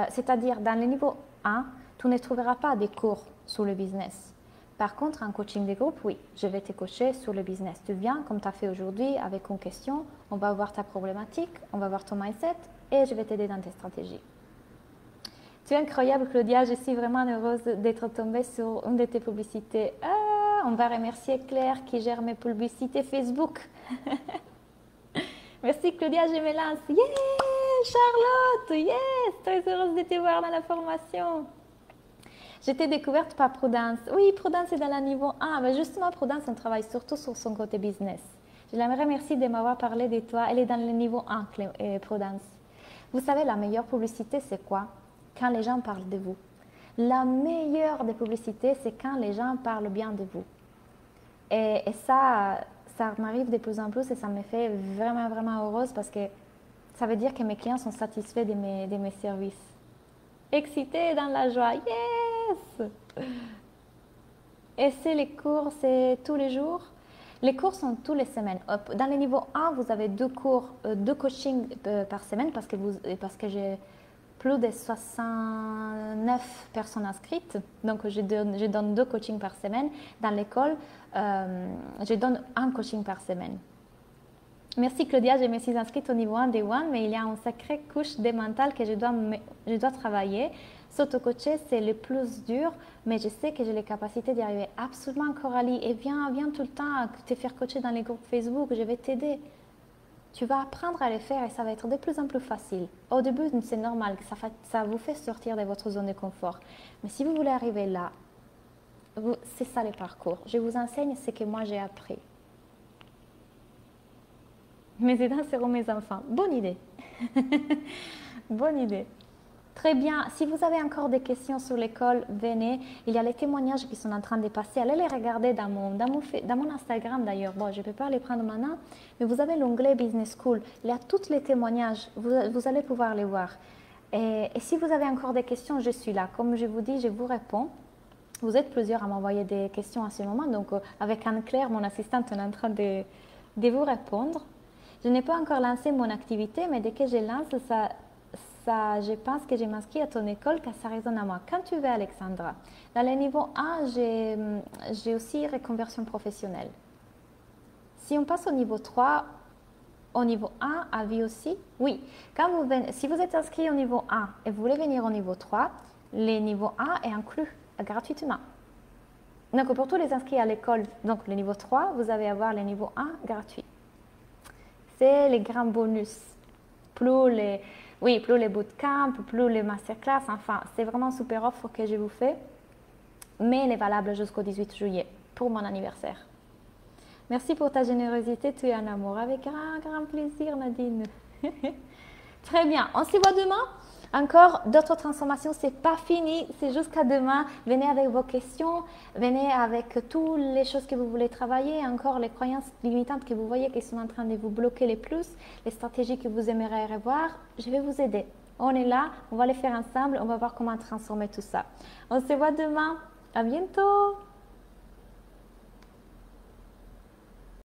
c'est-à-dire dans le niveau 1, tu ne trouveras pas des cours sur le business. Par contre, en coaching de groupe, oui, je vais te coacher sur le business. Tu viens, comme tu as fait aujourd'hui, avec une question, on va voir ta problématique, on va voir ton mindset et je vais t'aider dans tes stratégies. Tu es incroyable, Claudia. Je suis vraiment heureuse d'être tombée sur une de tes publicités. Ah, on va remercier Claire qui gère mes publicités Facebook. Merci, Claudia, je me lance. Yeah, Charlotte, yes, très heureuse de te voir dans la formation. J'étais découverte par Prudence. Oui, Prudence est dans le niveau 1. Mais justement, Prudence, on travaille surtout sur son côté business. Je la remercie de m'avoir parlé de toi. Elle est dans le niveau 1, Prudence. Vous savez, la meilleure publicité, c'est quoi? Quand les gens parlent de vous. La meilleure des publicités, c'est quand les gens parlent bien de vous. Et ça m'arrive de plus en plus et ça me fait vraiment, vraiment heureuse parce que ça veut dire que mes clients sont satisfaits de mes services. Excités dans la joie. Yes! Et c'est les cours, c'est tous les jours. Les cours sont tous les semaines. Dans le niveau 1, vous avez 2 cours, 2 coachings par semaine parce que j'ai plus de 69 personnes inscrites. Donc, je donne 2 coachings par semaine. Dans l'école, je donne 1 coaching par semaine. Merci Claudia, je me suis inscrite au niveau 1 des One, mais il y a une sacrée couche de mental que je dois travailler. S'auto-coacher, c'est le plus dur, mais je sais que j'ai les capacités d'y arriver. Absolument, Coralie. Et viens tout le temps te faire coacher dans les groupes Facebook, je vais t'aider. tu vas apprendre à les faire et ça va être de plus en plus facile. Au début, c'est normal, ça vous fait sortir de votre zone de confort. Mais si vous voulez arriver là, c'est ça le parcours. Je vous enseigne ce que moi j'ai appris. Mes aidants seront mes enfants. Bonne idée. Bonne idée. Très bien. Si vous avez encore des questions sur l'école, venez. Il y a les témoignages qui sont en train de passer. Allez les regarder dans mon Instagram d'ailleurs. Bon, je ne peux pas les prendre maintenant, mais vous avez l'onglet Business School. Il y a tous les témoignages. Vous allez pouvoir les voir. Et si vous avez encore des questions, je suis là. Comme je vous dis, je vous réponds. Vous êtes plusieurs à m'envoyer des questions à ce moment. Donc, avec Anne-Claire, mon assistante, on est en train de vous répondre. Je n'ai pas encore lancé mon activité, mais dès que je lance, je pense que je m'inscris à ton école car ça résonne à moi. Quand tu veux, Alexandra, dans le niveau 1, j'ai aussi reconversion professionnelle. Si on passe au niveau 3, au niveau 1, à vie aussi, oui. Si vous êtes inscrit au niveau 1 et vous voulez venir au niveau 3, le niveau 1 est inclus gratuitement. Donc, pour tous les inscrits à l'école, donc le niveau 3, vous allez avoir le niveau 1 gratuit. C'est les grands bonus. Plus les bootcamps, plus les masterclass, enfin, c'est vraiment une super offre que je vous fais. Mais elle est valable jusqu'au 18 juillet, pour mon anniversaire. Merci pour ta générosité, tu es un amour. Avec grand plaisir, Nadine. Très bien, on se voit demain. Encore d'autres transformations, c'est pas fini, c'est jusqu'à demain. Venez avec vos questions, venez avec toutes les choses que vous voulez travailler, encore les croyances limitantes que vous voyez qui sont en train de vous bloquer les plus, les stratégies que vous aimeriez revoir. Je vais vous aider. On est là, on va les faire ensemble, on va voir comment transformer tout ça. On se voit demain. À bientôt.